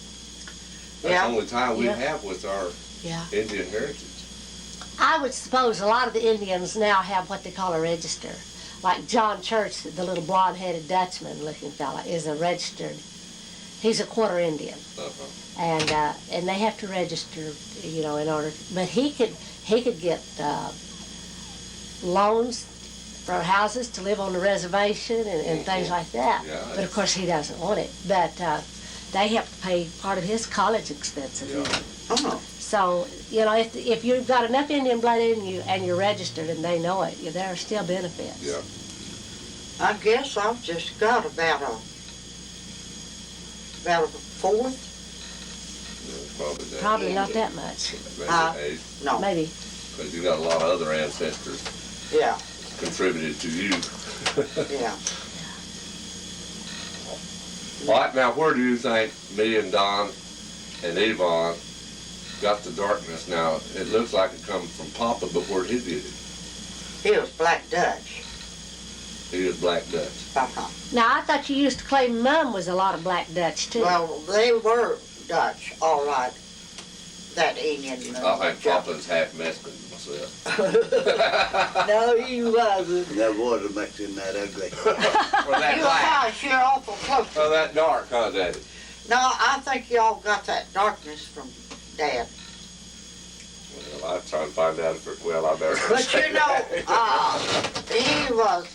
Yeah. the only time we Yeah. have with our Yeah. Indian heritage. I would suppose a lot of the Indians now have what they call a register. Like John Church, the little blonde-headed Dutchman-looking fella, is a registered. He's a quarter Indian, Uh-huh. and they have to register, you know, in order. But he could get loans for houses to live on the reservation and things like that. Yeah, But of course, he doesn't want it. But they have to pay part of his college expenses. Yeah. Oh, So, you know, if you've got enough Indian blood in you and you're registered and they know it, there are still benefits. Yeah. I guess I've just got about a fourth. Probably that. Probably not that much. Maybe Uh, eight. No, Maybe. Because you got a lot of other ancestors yeah, contributed to you. yeah. All right, now where do you think me and Don and Yvonne got the darkness now? It looks like it comes from Papa, but where did he get it? He was Black Dutch. He is Black Dutch. Uh-huh. Now, I thought you used to claim Mum was a lot of Black Dutch, too. Well, they were Dutch, all right. That Indian. I think Papa's half Mexican myself. No, he wasn't. That water makes him that ugly. Or that You black. guys, you're awful close. Oh, that dark, huh, Daddy? No, I think y'all got that darkness from Dad. Well, I'm trying to find out if it, well, I better. But you know, he was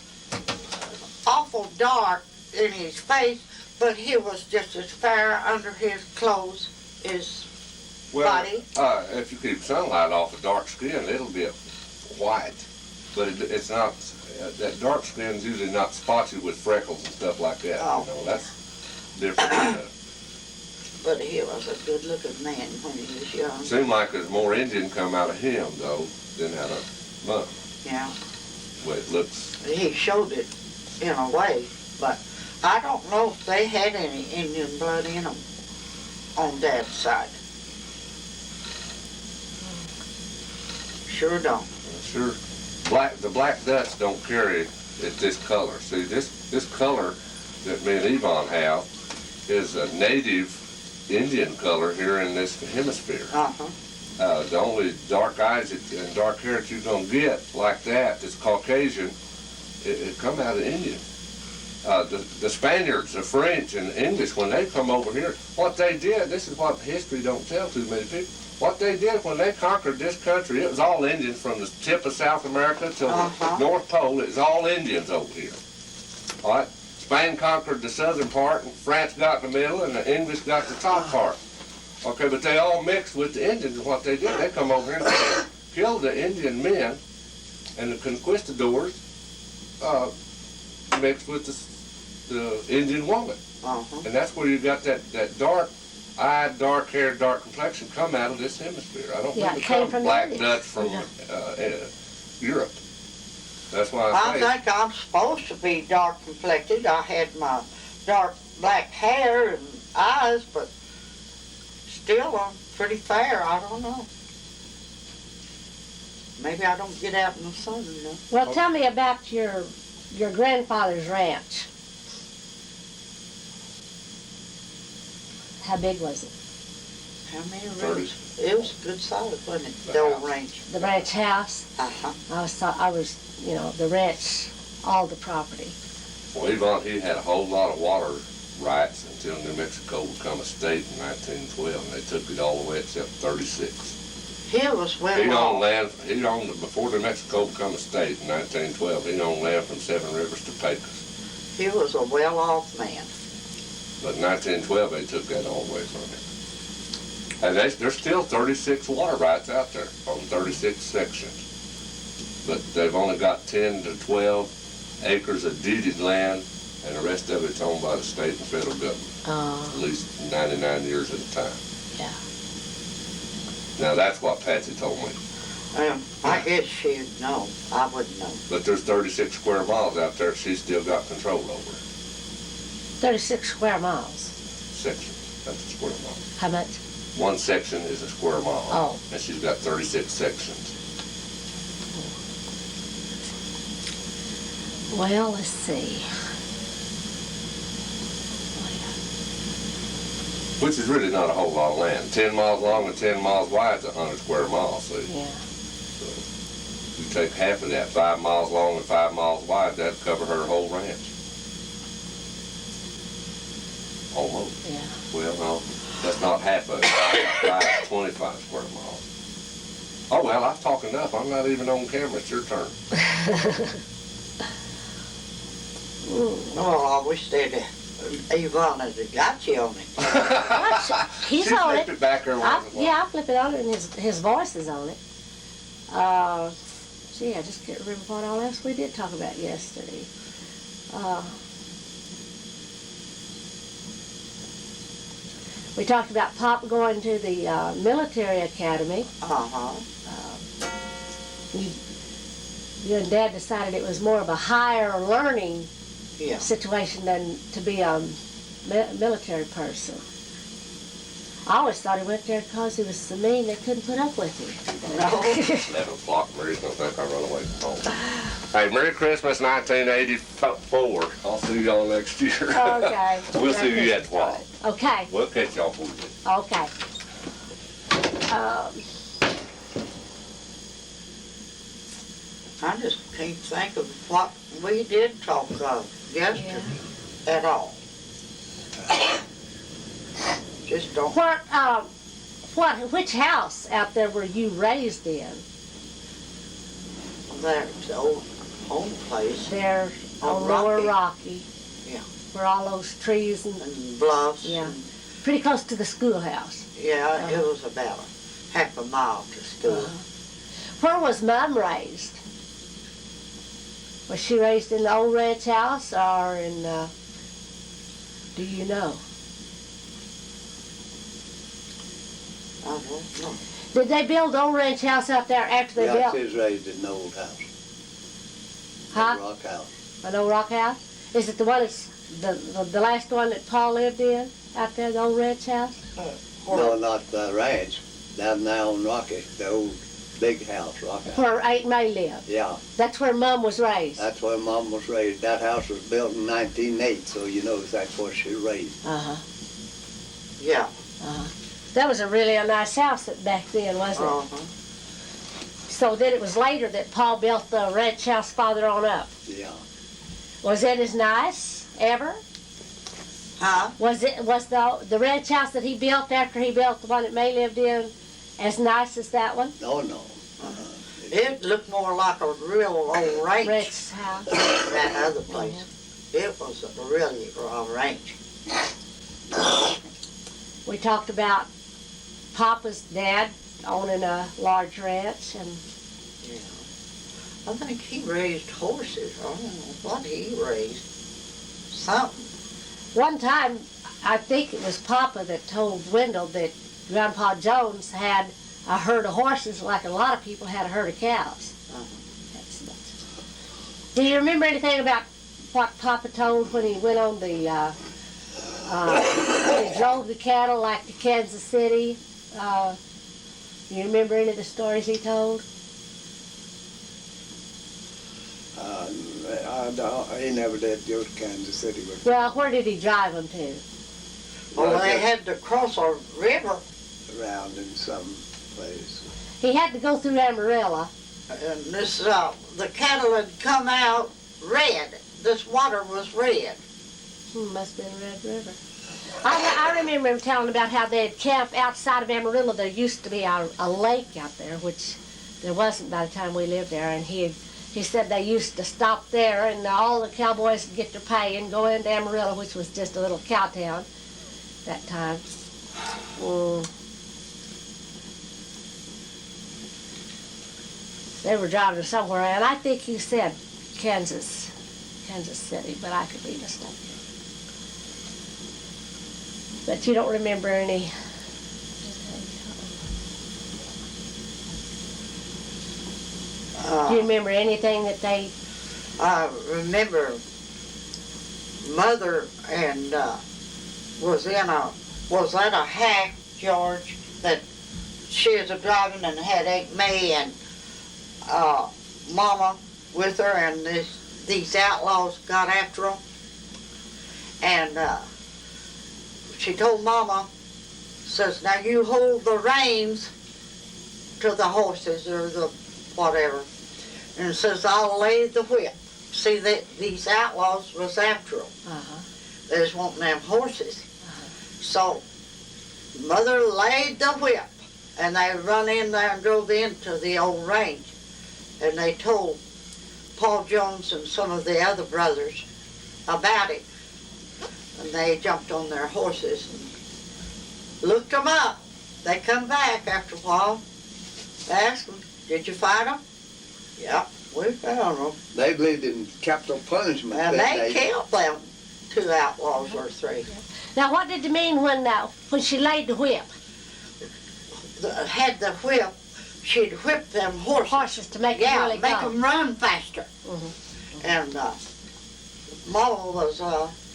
awful dark in his face, but he was just as fair under his clothes as body. If you keep sunlight off of dark skin, it'll be white. But it's not, that dark skin's usually not spotty with freckles and stuff like that. Oh. You know, that's different. But he was a good-looking man when he was young. Seemed like there's more Indian come out of him, though, than out of Mom. Yeah, The way it looks. he showed it in a way, but I don't know if they had any Indian blood in them on Dad's side. Sure don't. Sure. The Black Dutch don't carry it this color. See, this color that me and Yvonne have is a native Indian color here in this hemisphere. Uh-huh. The only dark eyes and dark hair that you're going to get like that's Caucasian, it come out of India. The Spaniards, the French, and the English, when they come over here, what they did, this is what history don't tell too many people, what they did when they conquered this country, it was all Indians from the tip of South America to the North Pole. It was all Indians over here. All right? Spain conquered the southern part, and France got in the middle, and the English got the top part. Okay, but they all mixed with the Indians, and what they did, they come over here and killed the Indian men, and the conquistadors mixed with the Indian woman. Uh-huh. And that's where you got that dark-eyed, dark-haired, dark complexion come out of this hemisphere. I don't Yeah, think it it came comes from the Black Indians. Dutch from Europe. That's why I I say. think I'm supposed to be dark complected. I had my dark black hair and eyes, but still I'm pretty fair. I don't know. Maybe I don't get out in the sun enough. Well, tell me about your grandfather's ranch. How big was it? How many 30. rooms? It was good size, wasn't it? The old ranch. The ranch house? Uh-huh. I was, the ranch, all the property. Well, Yvonne, he had a whole lot of water rights until New Mexico became a state in 1912, and they took it all the way except 36. He was well He owned off. land, before New Mexico became a state in 1912, he owned land from Seven Rivers to Pecos. He was a well-off man. But in 1912, they took that all away from him. And there's still 36 water rights out there on 36 sections. But they've only got 10 to 12 acres of deeded land, and the rest of it's owned by the state and federal government, at least 99 years at a time. Yeah. Now, that's what Patsy told me. I guess she'd know. I wouldn't know. But there's 36 square miles out there she's still got control over. 36 square miles. Sections, that's a square mile. How much? One section is a square mile. Oh. And she's got 36 sections. Well, let's see. Which is really not a whole lot of land. 10 miles long and 10 miles wide is 100 square miles, see? Yeah. You take half of that, 5 miles long and 5 miles wide, that'd cover her whole ranch. Almost. Yeah. Well, no, that's not half of it. 25 square miles. Oh, well, I've talked enough. I'm not even on camera. It's your turn. Oh, I wish they'd Yvonne had got you on it. He's She on flipped it. it back there once in a while. Yeah, I flip it on it, and his voice is on it. Gee, I just can't remember what all else we did talk about yesterday. We talked about Pop going to the military academy. Uh-huh. You and Dad decided it was more of a higher learning Yeah. situation than to be a military person. I always thought he went there because he was so mean they couldn't put up with him. No. 11 o'clock. Mary's gonna think I run away from home. Hey, Merry Christmas 1984. I'll see y'all next year. Okay. We'll see you at 12. Okay. We'll catch y'all for you. Okay. I just can't think of what we did talk of yesterday at all. Just don't. Which house out there were you raised in? That's the old home place There On on Lower Rocky. Rocky. Yeah. Where all those trees and and bluffs. Yeah. And, pretty close to the schoolhouse. yeah, it was about half a mile to school. Where was Mom raised? Was she raised in the old ranch house or in, do you know? I don't know. Did they build the old ranch house out there after they Yeah, built she's raised in the old house. Huh? The rock house. an old rock house? Is it the one that's the last one that Paul lived in out there, the old ranch house? No, not the ranch. Down there on Rocky, the old big house, rock house. Where Aunt May lived. Yeah, That's where Mom was raised. that's where Mom was raised. That house was built in 1908, so you know that's where she raised. Uh-huh. Yeah. That was a really nice house back then, wasn't it? Uh-huh. So then it was later that Paul built the ranch house farther on up. Yeah. Was it as nice ever? Huh? Was the ranch house that he built after he built the one that May lived in as nice as that one? No, no. It looked more like a real old ranch Ranch house. than that other place. It was a really ranch. We talked about Papa's dad owning a large ranch, and Yeah. I think he raised horses. I don't know what he raised. Something. one time I think it was Papa that told Wendell that Grandpa Jones had a herd of horses like a lot of people had a herd of cows. Do you remember anything about what Papa told when he went on the, when he drove the cattle like to Kansas City? Do you remember any of the stories he told? He never did go to Kansas City with Well, where did he drive them to? Well, they had to cross a river, around in some place. He had to go through Amarillo. and this the cattle had come out red. This water was red. Must have been Red River. I remember him telling about how they'd camp outside of Amarillo. There used to be a lake out there, which there wasn't by the time we lived there, and he said they used to stop there, and all the cowboys would get their pay and go into Amarillo, which was just a little cow town that time. They were driving somewhere, and I think he said Kansas City, but I could be mistaken. But you don't remember any. Do you remember anything that they? I remember Mother and was at a hack, George, that she was driving and had Aunt May and Mama with her, and these outlaws got after them. And she told Mama says, now you hold the reins to the horses or the whatever. And says, I'll lay the whip. See, these outlaws was after them. They was wanting them horses. So Mother laid the whip, and they run in there and drove into the old range. And they told Paul Jones and some of the other brothers about it. And they jumped on their horses and looked them up. They come back after a while. They asked them, did you find them? Yep, we found them. They believed in capital punishment. And that they killed them 2 outlaws or 3. Now, what did you mean when she laid the whip? Had the whip, she'd whip them horses. To make them really make go. them run faster. And Mama was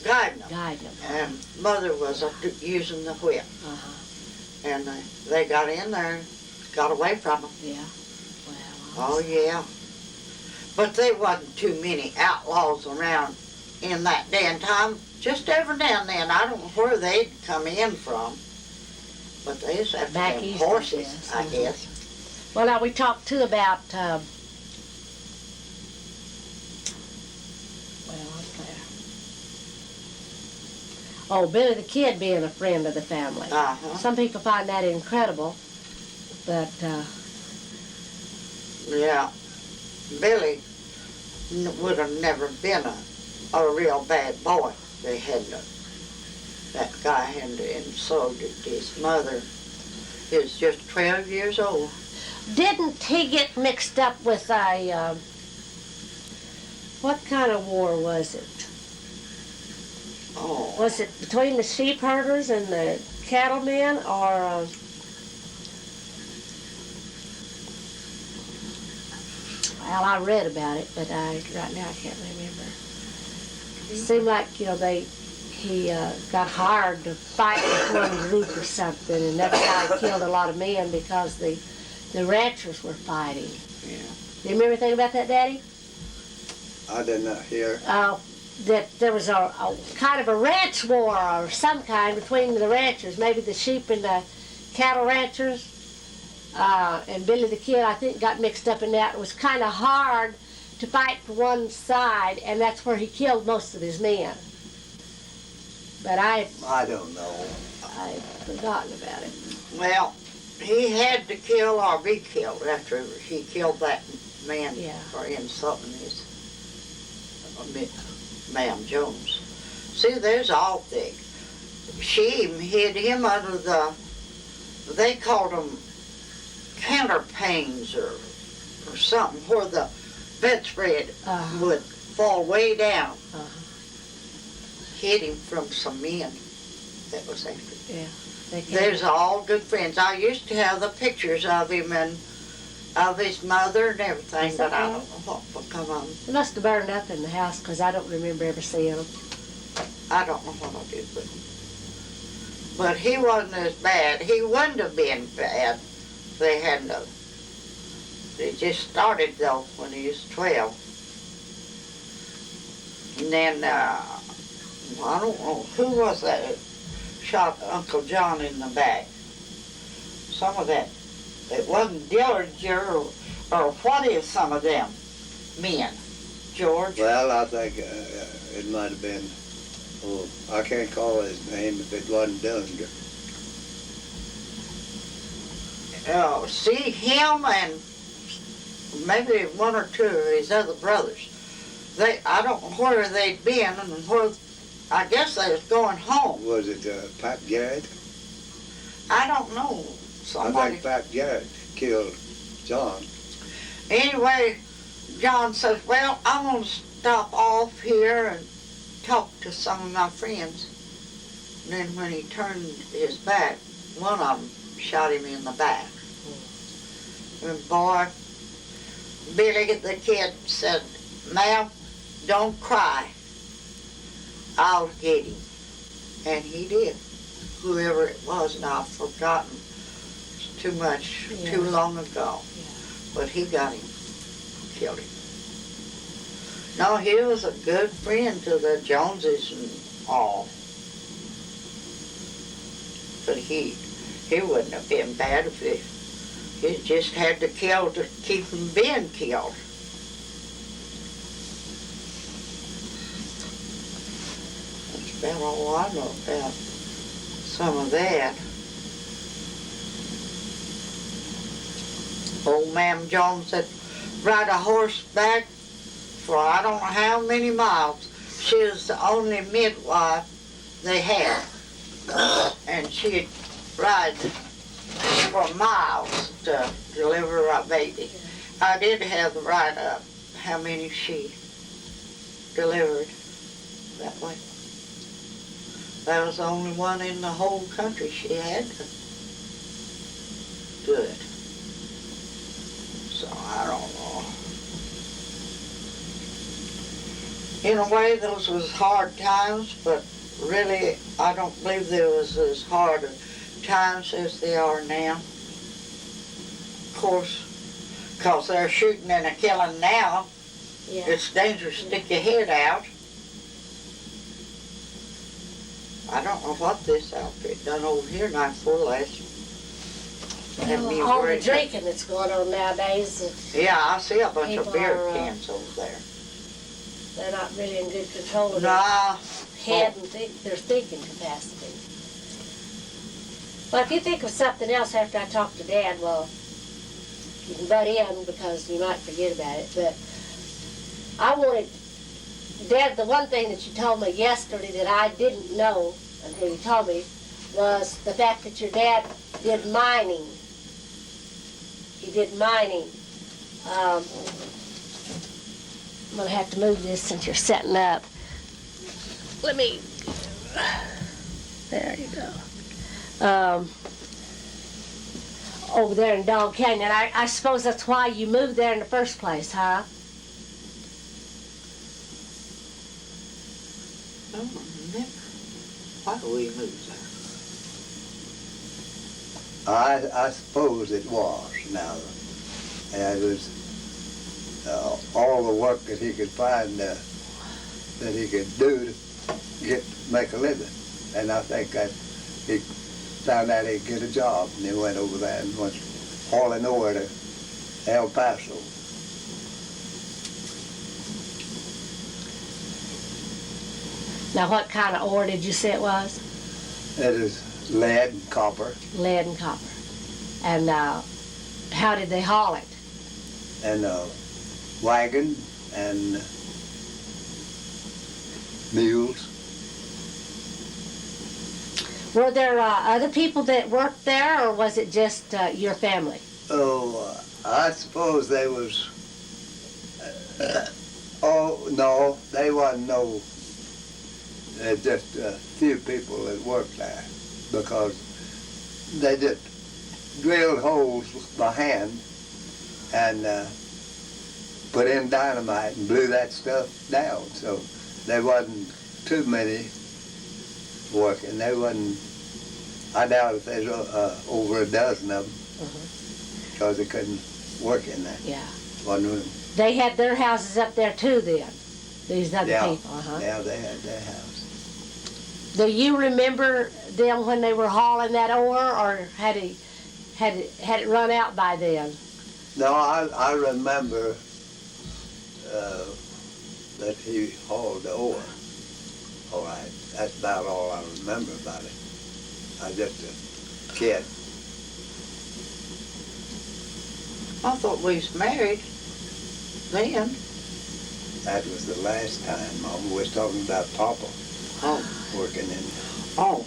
guiding them. And Mother was using the whip. And they got in there and got away from them. Yeah. Oh, yeah. But there wasn't too many outlaws around in that day and time. Just every now and then. I don't know where they'd come in from. But they used to have Back them east, horses, I I guess. Well, now we talked too about, Billy the Kid being a friend of the family. Some people find that incredible, but yeah, Billy would have never been a real bad boy. They had that guy and so did his mother. He was just 12 years old. Didn't he get mixed up with a, what kind of war was it? Oh. Was it between the sheep herders and the cattlemen, or well, I read about it, but right now I can't remember. It seemed like, he got hired to fight with one group or something, and that's how he killed a lot of men, because the ranchers were fighting. Yeah. Do you remember anything about that, Daddy? I did not hear. That there was a kind of a ranch war or some kind between the ranchers, maybe the sheep and the cattle ranchers, and Billy the Kid, I think, got mixed up in that. It was kind of hard to fight for one side, and that's where he killed most of his men. But I don't know. I've forgotten about it. Well, he had to kill or be killed after he killed that man for insulting his Ma'am Jones. See, there's all thick. She hid him under they called them counterpanes or something, where the bedspread would fall way down. Hid him from some men that was after him. Yeah. There's all good friends. I used to have the pictures of him and of his mother and everything, but I don't know what will come on. They must have burned up in the house, because I don't remember ever seeing them. I don't know what I did with him. But he wasn't as bad. He wouldn't have been bad if they hadn't have. They just started, though, when he was 12. And then, I don't know, who was that that shot Uncle John in the back? Some of that. It wasn't Dillinger or what is some of them men? George? Well, I think it might have been, I can't call his name if it wasn't Dillinger. See, him and maybe 1 or 2 of his other brothers. I don't know where they'd been and where, I guess they was going home. Was it Pat Garrett? I don't know. Somebody. I think Pat Garrett killed John. Anyway, John says, well, I'm going to stop off here and talk to some of my friends. And then when he turned his back, one of them shot him in the back. And boy, Billy the Kid said, ma'am, don't cry. I'll get him. And he did. Whoever it was, and I've forgotten. It's too much, too long ago. But he got him, killed him. No, he was a good friend to the Joneses and all. But he It wouldn't have been bad if it just had to kill to keep from being killed. That's about all I know about some of that. Old Mam Jones said, ride a horseback for I don't know how many miles. She was the only midwife they had. And she'd ride for miles to deliver a baby. I did have the write up how many she delivered that way. That was the only one in the whole country she had to do it. So I don't know. In a way, those was hard times, but really, I don't believe there was as hard times as they are now. Of course, because they're shooting and a killing now, Yeah. it's dangerous to stick your head out. I don't know what this outfit done over here night before last. Had me All the worried. drinking that's going on nowadays, Yeah, I see a bunch of People beer are, cans over there. they're not really in good control of their Nah, head and their thinking capacity. Well, if you think of something else after I talk to Dad, well, you can butt in because you might forget about it. But I wanted, Dad, the one thing that you told me yesterday that I didn't know until you told me was the fact that your dad did mining. He did mining. I'm going to have to move this since you're setting up. Let me, there you go. Over there in Dog Canyon. I suppose that's why you moved there in the first place, huh? I don't remember. Why do we move there? I suppose it was now. And it was all the work that he could find that he could do to make a living. And I think that he found out he'd get a job, and he went over there and went hauling over to El Paso. Now, what kind of ore did you say it was? It is lead and copper, Lead and copper. And how did they haul it? and a wagon and mules. Were there other people that worked there, or was it just your family? Oh, I suppose they was. Oh no, they wasn't no. Just a few people that worked there, because they just drilled holes by hand and put in dynamite and blew that stuff down. So there wasn't too many working. There wasn't. I doubt if there's over a dozen of them, because they couldn't work in that Yeah. one room. They had their houses up there too then, these other Yeah. people, uh-huh. Yeah, they had their house. Do you remember them when they were hauling that ore, or had it run out by then? No, I remember that he hauled the ore. All right, that's about all I remember about it. I was just a kid. I thought we was married then. That was the last time. Mom was talking about Papa Oh, working in. oh,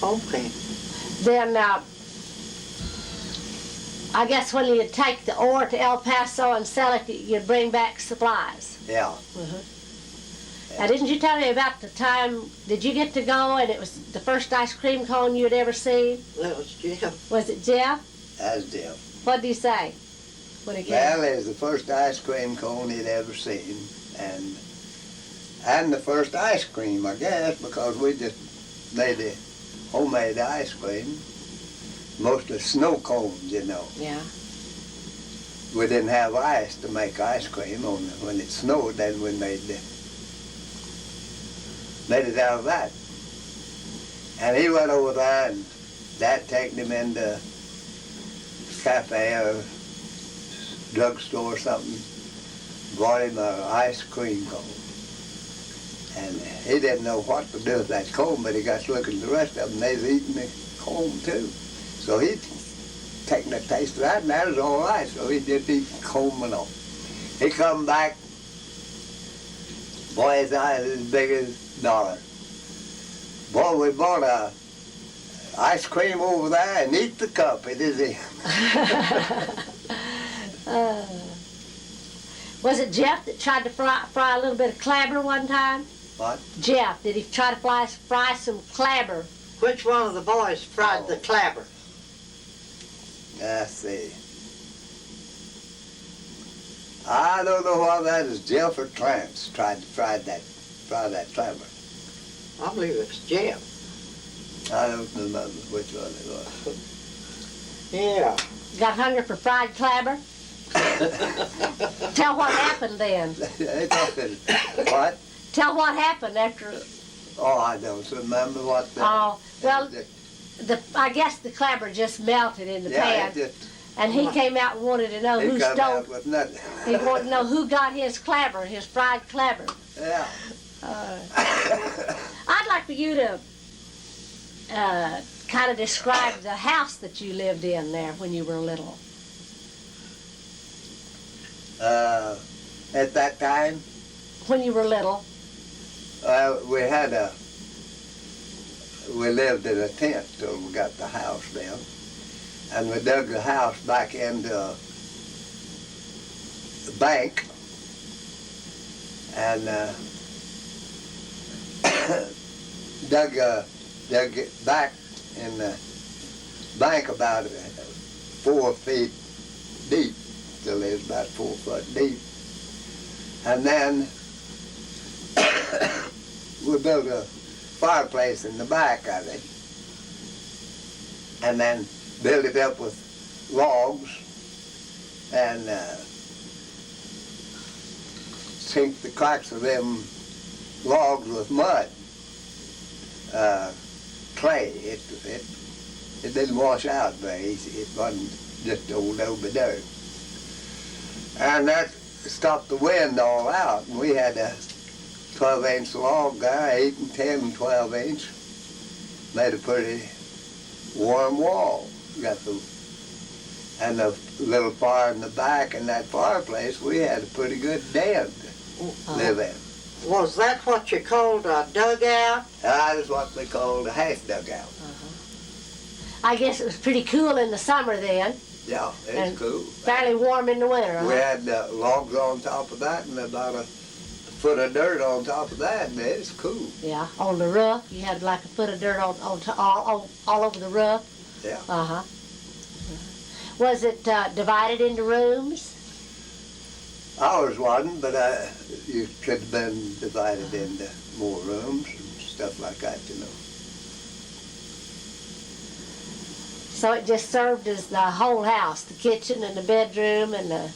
okay. Then, I guess when you take the ore to El Paso and sell it, you bring back supplies. Yeah, Now, didn't you tell me about the time, did you get to go and it was the first ice cream cone you'd ever seen? That was Jim. Was it Jeff? as Jim. What did he say when he came? Well, it was the first ice cream cone he'd ever seen, and the first ice cream, I guess, because we just made the homemade ice cream, mostly snow cones, you know. Yeah. We didn't have ice to make ice cream. Only when it snowed, then we made it out of that. And he went over there and Dad taking him into cafe or drugstore or something, bought him an ice cream cone. And he didn't know what to do with that cone, but he got to looking at the rest of them, they was eating the cone too. So he'd taken a taste of that, and that was all right, so he just eat the cone and all. He come back, boy, his eyes as big as dollar. Boy, we bought a ice cream over there and eat the cup, it is him. Was it Jeff that tried to fry a little bit of clabber one time? What? Jeff, did he try to fry some clabber? Which one of the boys fried the clabber? Let's see. I don't know whether that is Jeff or Trance tried to fry that clabber. I believe it was Jeff. I don't remember which one it was. Yeah. Got hungry for fried clabber? Tell what happened then. What? Tell what happened after. Oh, I don't remember what the... Oh, well, I guess the clabber just melted in the pan. And he came out and wanted to know who stole. With nothing. He wanted to know who got his clabber, his fried clabber. Yeah. I'd like for you to kind of describe the house that you lived in there when you were little. At that time? When you were little? We lived in a tent till we got the house down. And we dug the house back into the bank. And dug it back in the bank about 4 feet deep. Still is about 4 foot deep. And then we built a fireplace in the back of it. And then built it up with logs and sink the cracks of them logs with mud. Clay. It didn't wash out very easy. It wasn't just old over dirt. And that stopped the wind all out. And we had a 12-inch log there, 8 and 10 and 12 inch. Made a pretty warm wall. And the little fire in the back in that fireplace, we had a pretty good den to live in. Was that what you called a dugout? That is what they called a half dugout. I guess it was pretty cool in the summer then. Yeah, it's cool. Fairly warm in the winter, We had logs on top of that and about a foot of dirt on top of that, and it's cool. Yeah, on the roof. You had like a foot of dirt all over the roof. Yeah. Uh-huh. Was it divided into rooms? Ours wasn't, but you could have been divided into more rooms and stuff like that, you know. So it just served as the whole house, the kitchen and the bedroom and the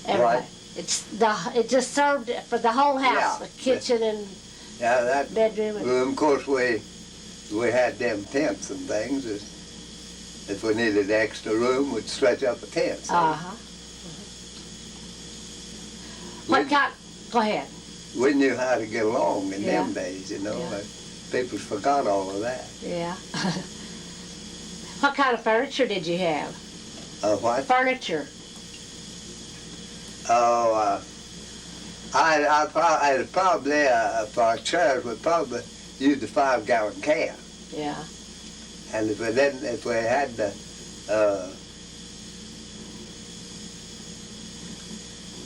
everything. Right. It just served for the whole house, Yeah. the kitchen and that bedroom. And, room, of course, we had them tents and things. If we needed extra room, we'd stretch up a tent. So What kind? Go ahead. we knew how to get along in Yeah. them days, you know. Yeah. People forgot all of that. Yeah. What kind of furniture did you have? What? Furniture. Oh, I probably for our chairs, we probably used a 5-gallon can. Yeah. And if we had the,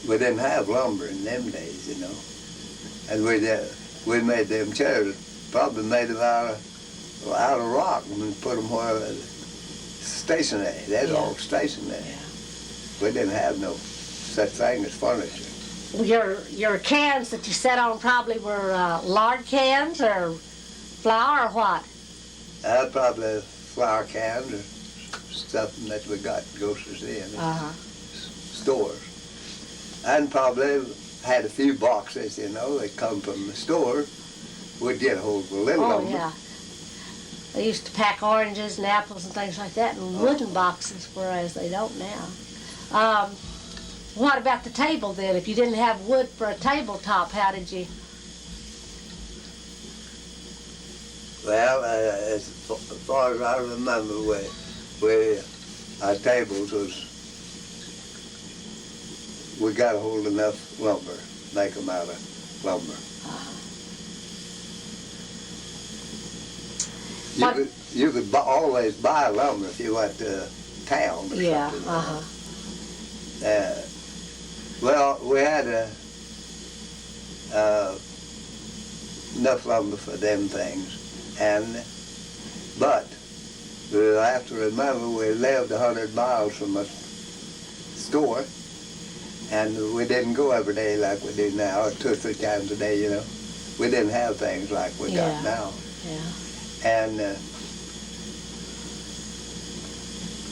we didn't have lumber in them days, you know. And we made them chairs, probably made them out of rock and put them where stationary. They're all stationary. Yeah. We didn't have no such thing as furniture. Your cans that you sat on probably were lard cans or flour or what? Probably flour cans or something that we got groceries in, stores. And probably had a few boxes, you know, that come from the store. We'd get a hold of a little Oh, lumber. yeah. They used to pack oranges and apples and things like that in wooden boxes, whereas they don't now. What about the table then? If you didn't have wood for a tabletop, how did you? Well, as far as I remember, our tables was, we got to hold enough lumber, make them out of lumber. You could always buy lumber if you went to town or Yeah, something. Well, we had enough lumber for them things, but we have to remember we lived 100 miles from a store, and we didn't go every day like we do now, or 2 or 3 times a day, you know. We didn't have things like we got now. Yeah. And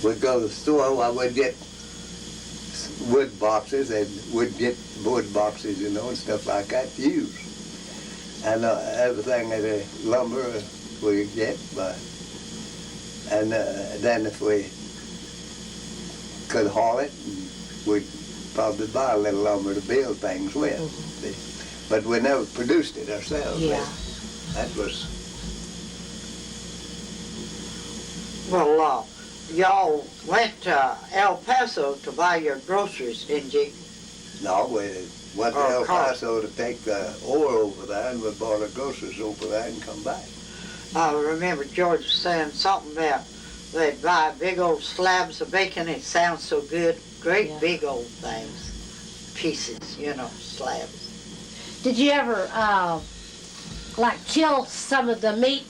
we'd go to the store, we'd get wood boxes, and we'd get wood boxes, you know, and stuff like that to use. And everything that lumber we get, and then if we could haul it, we'd probably buy a little lumber to build things with. But we never produced it ourselves. Yeah. That was... Well, y'all went to El Paso to buy your groceries, didn't you? No, we went to El Paso to take the ore over there, and we bought our groceries over there and come back. I remember George saying something about they'd buy big old slabs of bacon. It sounds so good. Great big old things. Pieces, you know, slabs. Did you ever, like, kill some of the meat,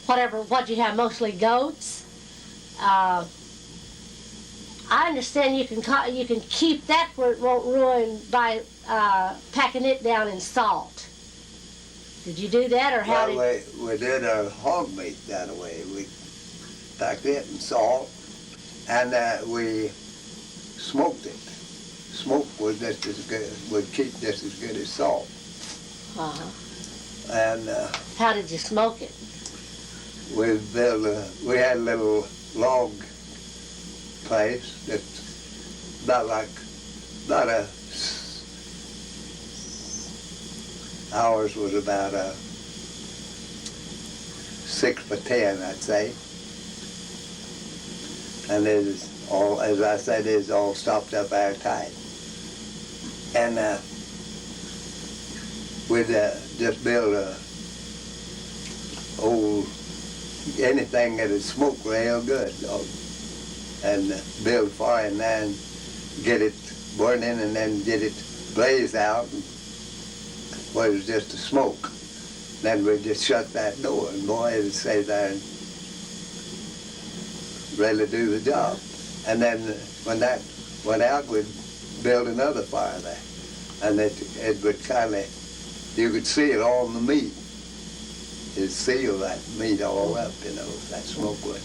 what you have, mostly goats? I understand you can keep that where it won't ruin by packing it down in salt. Did you do that, or how well, we did our hog meat that way. We packed it in salt, and we smoked it. Smoke was just as good, would keep just as good as salt. And how did you smoke it? We had a little log place that's ours was about a 6 by 10, I'd say. And it is all, as I said, it's all stopped up airtight. And we'd just build anything that'd smoke real good, and build fire and then get it burning and then get it blazed out. Well, it was just a smoke. Then we'd just shut that door, and boy, it'd stay there and really do the job. And then when that went out, we'd build another fire there. And it would kind of, you could see it all in the meat. It'd seal that meat all up, you know, that smoke would.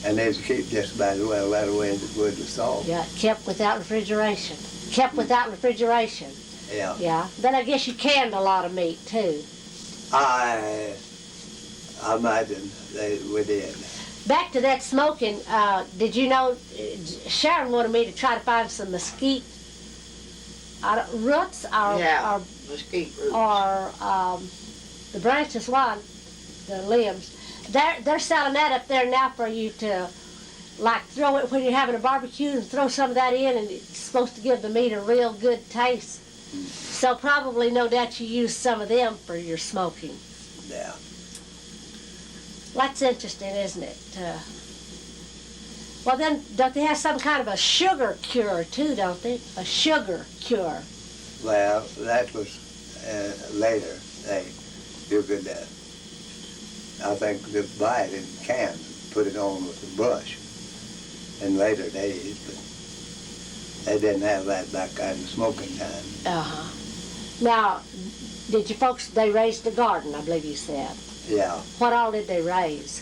And they'd keep just about as well that way as it would with salt. Yeah, kept without refrigeration. Kept without refrigeration. Yeah. Yeah. Then I guess you canned a lot of meat too. I imagine we did. Back to that smoking, did you know, Sharon wanted me to try to find some mesquite roots, or mesquite roots. Or the branches one, the limbs. They're selling that up there now for you to, like, throw it when you're having a barbecue and throw some of that in, and it's supposed to give the meat a real good taste. So probably, no doubt, you use some of them for your smoking. Yeah. That's interesting, isn't it? Well, then, don't they have some kind of a sugar cure, too, don't they? A sugar cure. Well, that was later. You could, I think, just buy it in cans, put it on with a brush in later days, but they didn't have that back in the smoking time. Uh-huh. Now, did your folks, they raised a garden, I believe you said. Yeah. What all did they raise?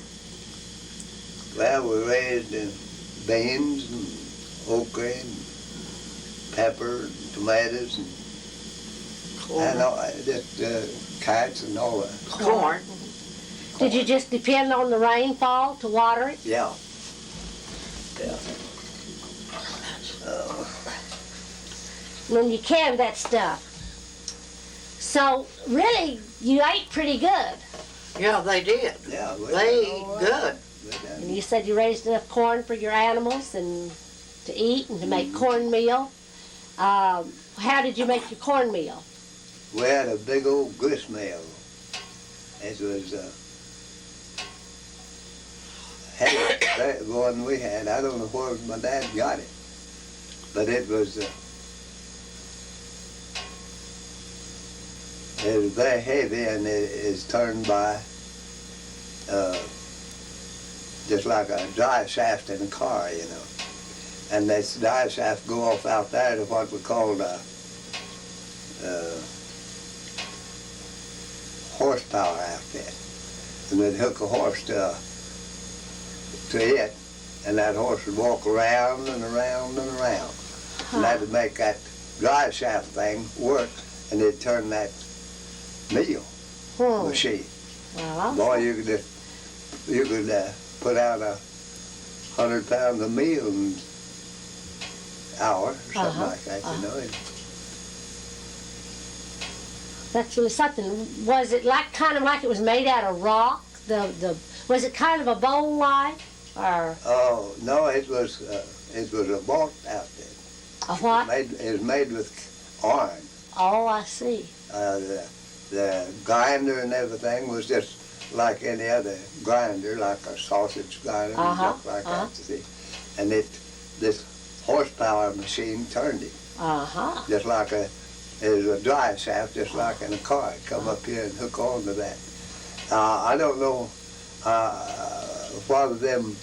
Well, we raised beans and okra and pepper and tomatoes and all, just carrots and all that. Corn. Did you just depend on the rainfall to water it? Yeah. When you canned that stuff. So really, you ate pretty good. Yeah, they did. Yeah, They ate good. And you said you raised enough corn for your animals and to eat and to make cornmeal. How did you make your cornmeal? We had a big old grist mill. It was that one we had. I don't know where my dad got it, but it was very heavy, and it is turned by just like a drive shaft in a car, you know. And that drive shaft go off out there to what we called a horsepower outfit. And they'd hook a horse to it, and that horse would walk around and around and around. And that would make that drive shaft thing work, and it'd turn that meal machine. Well, Boy, you could put out 100 pounds of meal in an hour or something like that, you know. that's really something. Was it like kind of like it was made out of rock? Was it kind of a bowl like, or? Oh no, it was a bolt outfit. A what? It was made with iron. Oh, I see. The grinder and everything was just like any other grinder, like a sausage grinder and stuff like that, you see. And this horsepower machine turned it. Just like it was a drive shaft, just like in a car. It'd come up here and hook on to that. I don't know whether them,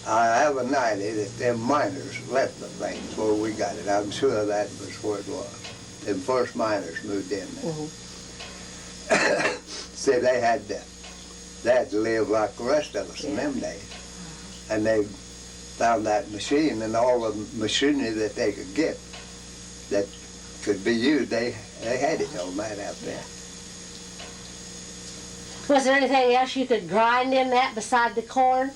I have a 90 that them miners left the things where we got it. I'm sure that was where it was. Them first miners moved in there. See, they had to live like the rest of us in them days. And they found that machine, and all the machinery that they could get that could be used, they had it on that out there. Was there anything else you could grind in that beside the corn?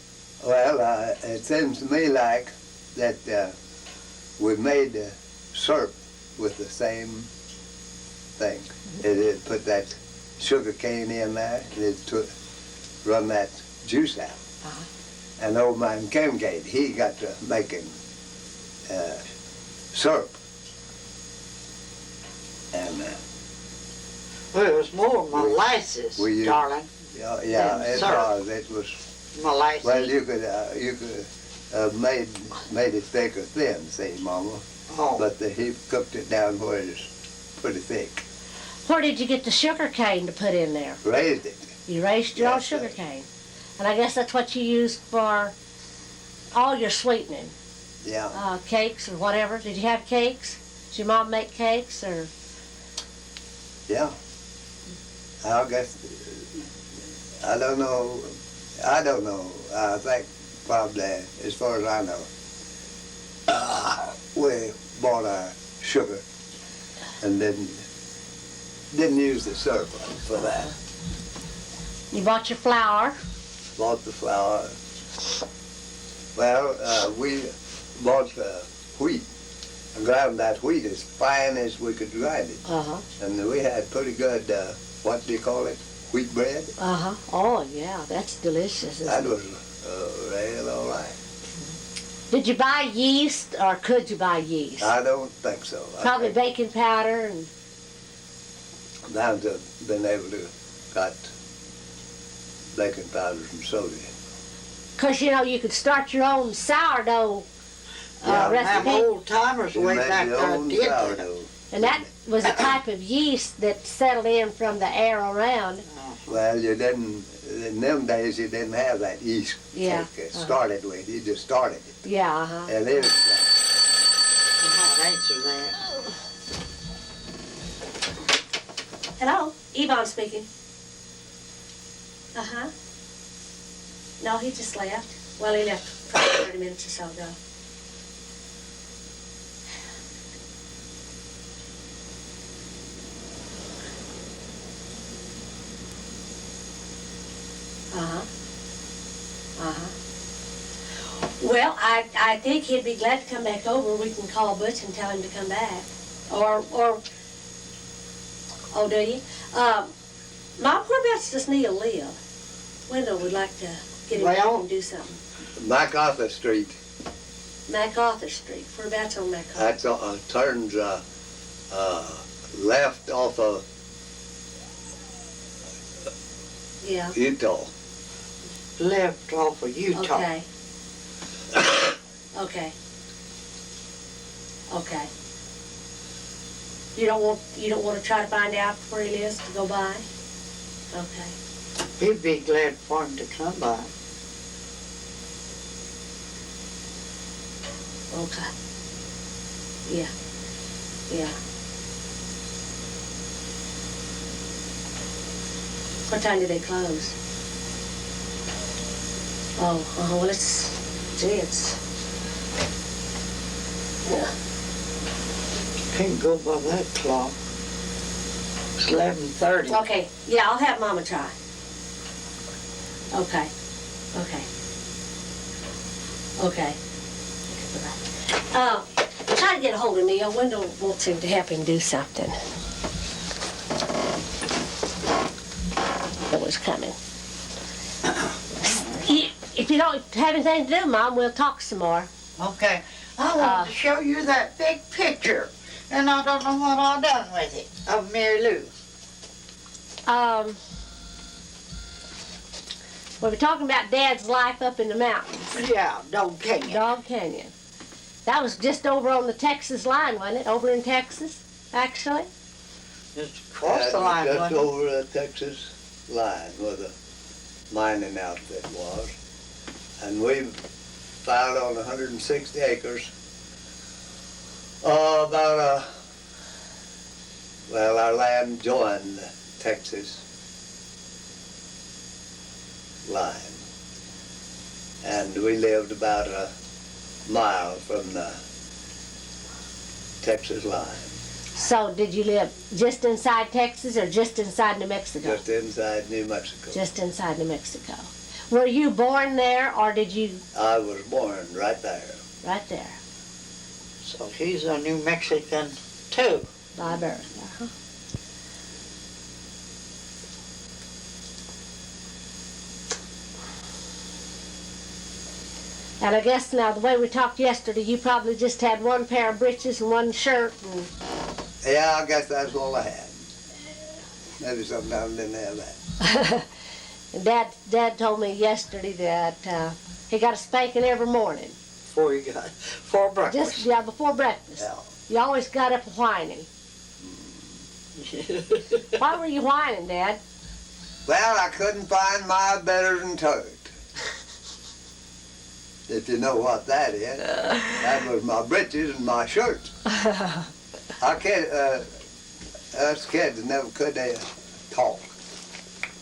Well, it seems to me like that we made syrup with the same thing. It put that sugar cane in there, and it run that juice out. And old man Kimgate, he got to making syrup. And Well, it was more molasses, darling. yeah, it was. It was Molasses. well. You could made it thick or thin, see, Mama. But he cooked it down where it was pretty thick. Where did you get the sugar cane to put in there? Raised it. You raised your own Yes, sugar sir. cane. And I guess that's what you used for all your sweetening. Yeah. Cakes or whatever. Did you have cakes? Did your mom make cakes or? Yeah. I guess, I don't know. I think probably, as far as I know, we bought our sugar and didn't use the syrup for that. You bought your flour. Bought the flour. Well, we bought wheat and ground that wheat as fine as we could grind it. And we had pretty good, what do you call it, wheat bread? Oh, yeah, that's delicious. That was real all right. Did you buy yeast or could you buy yeast? I don't think so. Probably baking powder and... Now to been able to got baking powder from soda. Because, you know, you could start your own sourdough Them recipe. old timers You way made back your there own did that. sourdough. And that was a type of yeast that settled in from the air around. Well, you didn't, in them days you didn't have that yeast Yeah. cake it started with. You just started it. Yeah, And it was, You might answer that. Hello, Yvonne speaking. No, he just left. Well, he left probably 30 minutes or so ago. Well, I think he'd be glad to come back over. We can call Butch and tell him to come back. Or oh, do you? Mom, whereabouts does Neil live? Wendell would like to get him Well- and do something. MacArthur Street. MacArthur Street. Whereabouts on MacArthur? That's turns left off of Yeah. Utah. Left off of Utah. Okay. Okay. Okay. You don't want to try to find out where he lives to go by? Okay. He'd be glad for him to come by. Okay. Yeah. Yeah. What time do they close? Oh, well, it's, yeah. Can't go by that clock. It's 11:30. Okay, yeah, I'll have Mama try. Okay, okay. Okay. Try to get a hold of Neil. Wendell wants him to help him do something. It was coming. If you don't have anything to do, Mom, we'll talk some more. Okay. I wanted to show you that big picture, and I don't know what I done with it, of Mary Lou. We were talking about Dad's life up in the mountains. Yeah, Dog Canyon. Dog Canyon. That was just over on the Texas line, wasn't it? Over in Texas, actually? Just across the line, Just wasn't it? over the Texas line where the mining outfit was. And we filed on 160 acres. Well, our land joined the Texas line. And we lived about a mile from the Texas line, So did you live just inside Texas or just inside New Mexico? just inside New Mexico. Just inside New Mexico. Were you born there or did you, I was born right there. right there, So he's a New Mexican, too. by birth? And I guess now, the way we talked yesterday, you probably just had one pair of breeches and one shirt and... Yeah, I guess that's all I had. Maybe sometimes I didn't have that. And Dad told me yesterday that he got a spanking every morning. For breakfast. Just, before breakfast. Yeah. You always got up whining. Why were you whining, Dad? Well, I couldn't find my betters and toad. If you know what that is. That was my breeches and my shirts. Us kids never could talk.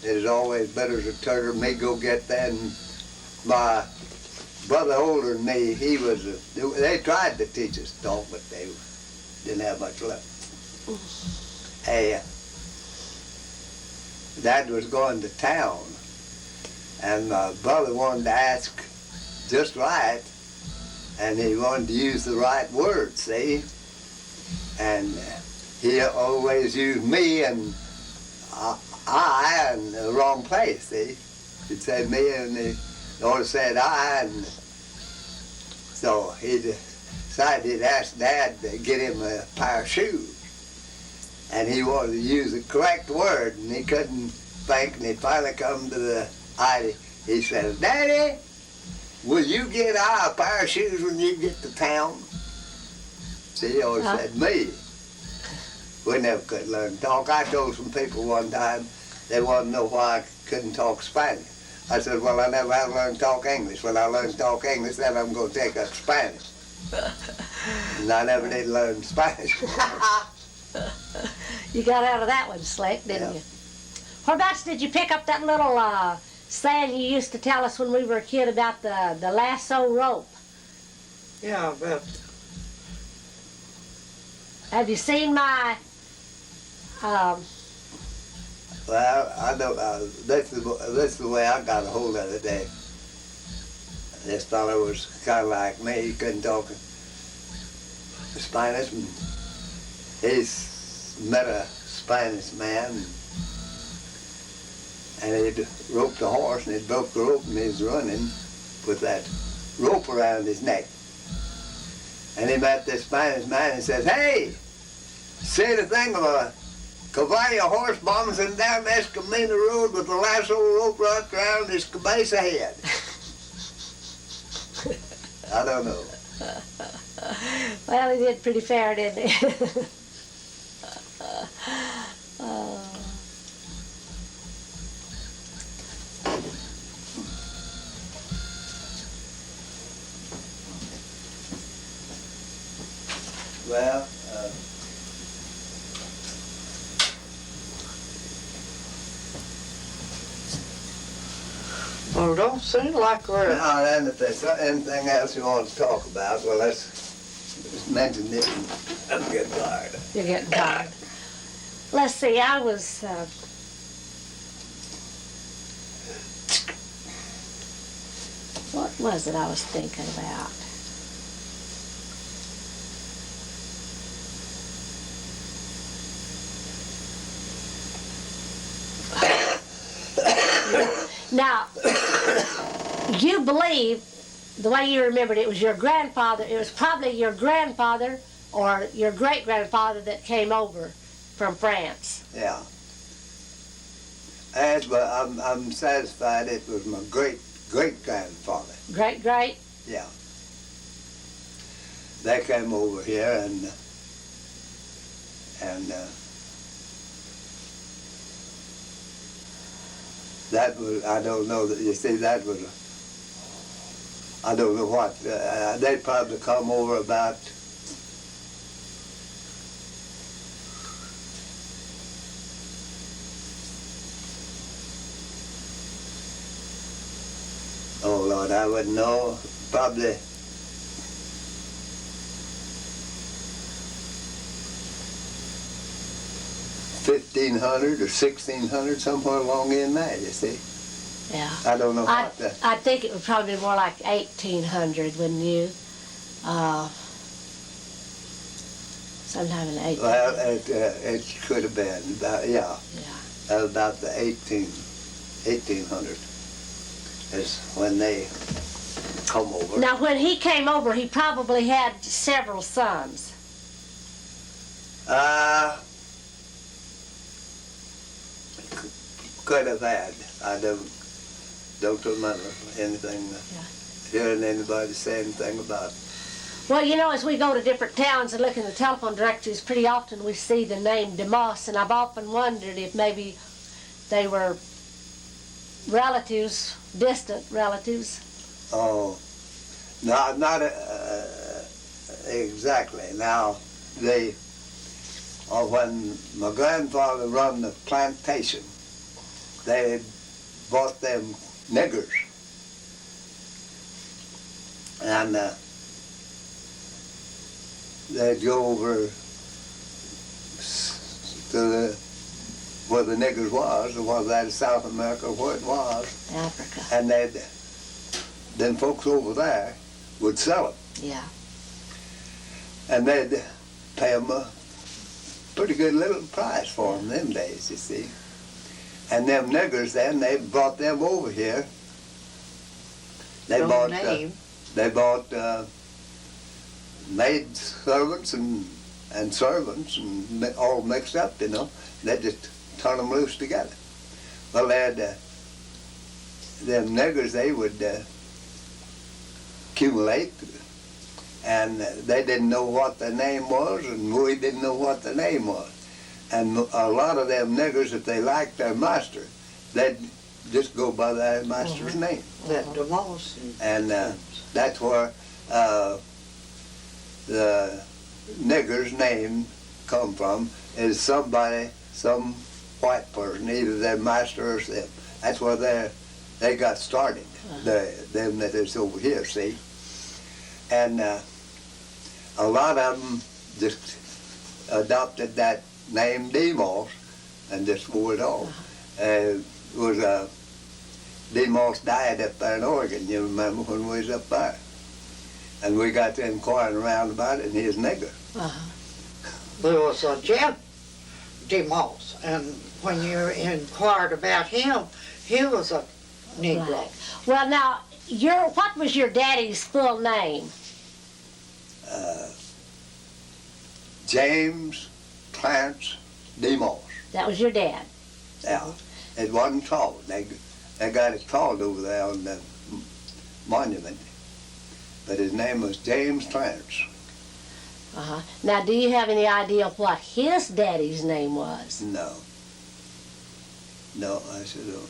It was always better to turn me go get that. And my brother older than me, they tried to teach us to talk, but they didn't have much luck. Hey, Dad was going to town, and my brother wanted to ask just right, and he wanted to use the right words, see? And he always used me and I in the wrong place, see? He'd say me and he always said I, and so he decided he'd ask Dad to get him a pair of shoes. And he wanted to use the correct word, and he couldn't think, and he finally come to the idea. He says, Daddy, will you get a pair of shoes when you get to town? See, he always said me. We never could learn to talk. I told some people one time they wanted to know why I couldn't talk Spanish. I said, well, I never have learned to talk English. When I learn to talk English, then I'm going to take up Spanish. And I never did learn Spanish. You got out of that one slick, didn't you? Whereabouts did you pick up that little saying you used to tell us when we were a kid about the lasso rope? Yeah, but Have you seen my Well, I don't. This is the way I got a hold of it. This fellow was kind of like me. He couldn't talk Spanish, and he's met a Spanish man, and he'd roped a horse, and he'd broke the rope, and he was running with that rope around his neck. And he met this Spanish man and says, "Hey, say the thing of a caballo horse bombing down the Escamino Road with the lasso rope wrapped around his cabeza head." I don't know. Well, he did pretty fair, didn't he? Well, Well, it don't seem like we're... now then, if there's anything else you want to talk about, well, let's just mention it and I'm getting tired. You're getting tired. Let's see, I was... what was it I was thinking about? Now, you believe, the way you remembered it was your grandfather, it was probably your grandfather or your great-grandfather that came over from France. Yeah. And, but I'm satisfied it was my great-grandfather. Great-great? Yeah. They came over here and that was, I don't know, that you see, that was, I don't know what, they probably come over about oh Lord, I wouldn't know, probably 1500 or 1600, somewhere along in there, you see. Yeah. I don't know what the... I think it would probably be more like 1800, wouldn't you? Sometime in the 1800s. Well, it could have been, about, yeah. About the 1800 is when they come over. Now, when he came over, he probably had several sons. Could have had. I don't remember anything, hearing anybody say anything about it. Well, you know, as we go to different towns and look in the telephone directories, pretty often we see the name DeMoss, and I've often wondered if maybe they were relatives, distant relatives. Oh, no, not exactly. Now, when my grandfather run the plantation, they bought them niggers. And they'd go over to where the niggers was, or was that in South America, where it was. Africa. And then folks over there would sell them. Yeah. And they'd pay them a pretty good little price for them them days, you see. And them niggers then, they brought them over here. They bought maid servants and servants and all mixed up, you know. They just turn them loose together. Well, they had them niggers, they would accumulate, and they didn't know what their name was, and we didn't know what their name was. And a lot of them niggers, if they liked their master, they'd just go by their master's name. That DeMoss. And that's where the nigger's name come from, is some white person, either their master or them. That's where they got started, them that is over here, see. And a lot of them just adopted that name DeMoss and just wore it off. was DeMoss died up there in Oregon, you remember, when we was up there. And we got to inquiring around about it, and he was nigger. There was a Jeb DeMoss, and when you inquired about him, he was a Negro. Right. Well, now, what was your daddy's full name? James Clarence DeMoss. That was your dad. Yeah, it wasn't called. They got it called over there on the monument. But his name was James Clarence. Now, do you have any idea what his daddy's name was? No. No, I said, oh.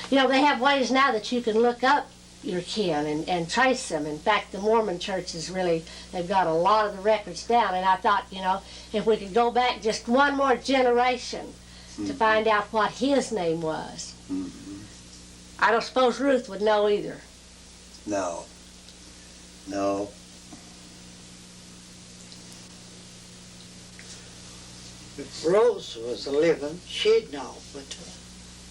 You know, they have ways now that you can look up your kin and trace them. In fact, the Mormon churches really, they've got a lot of the records down. And I thought, you know, if we could go back just one more generation to find out what his name was. I don't suppose Ruth would know either. No. No. If Rose was living, she'd know, but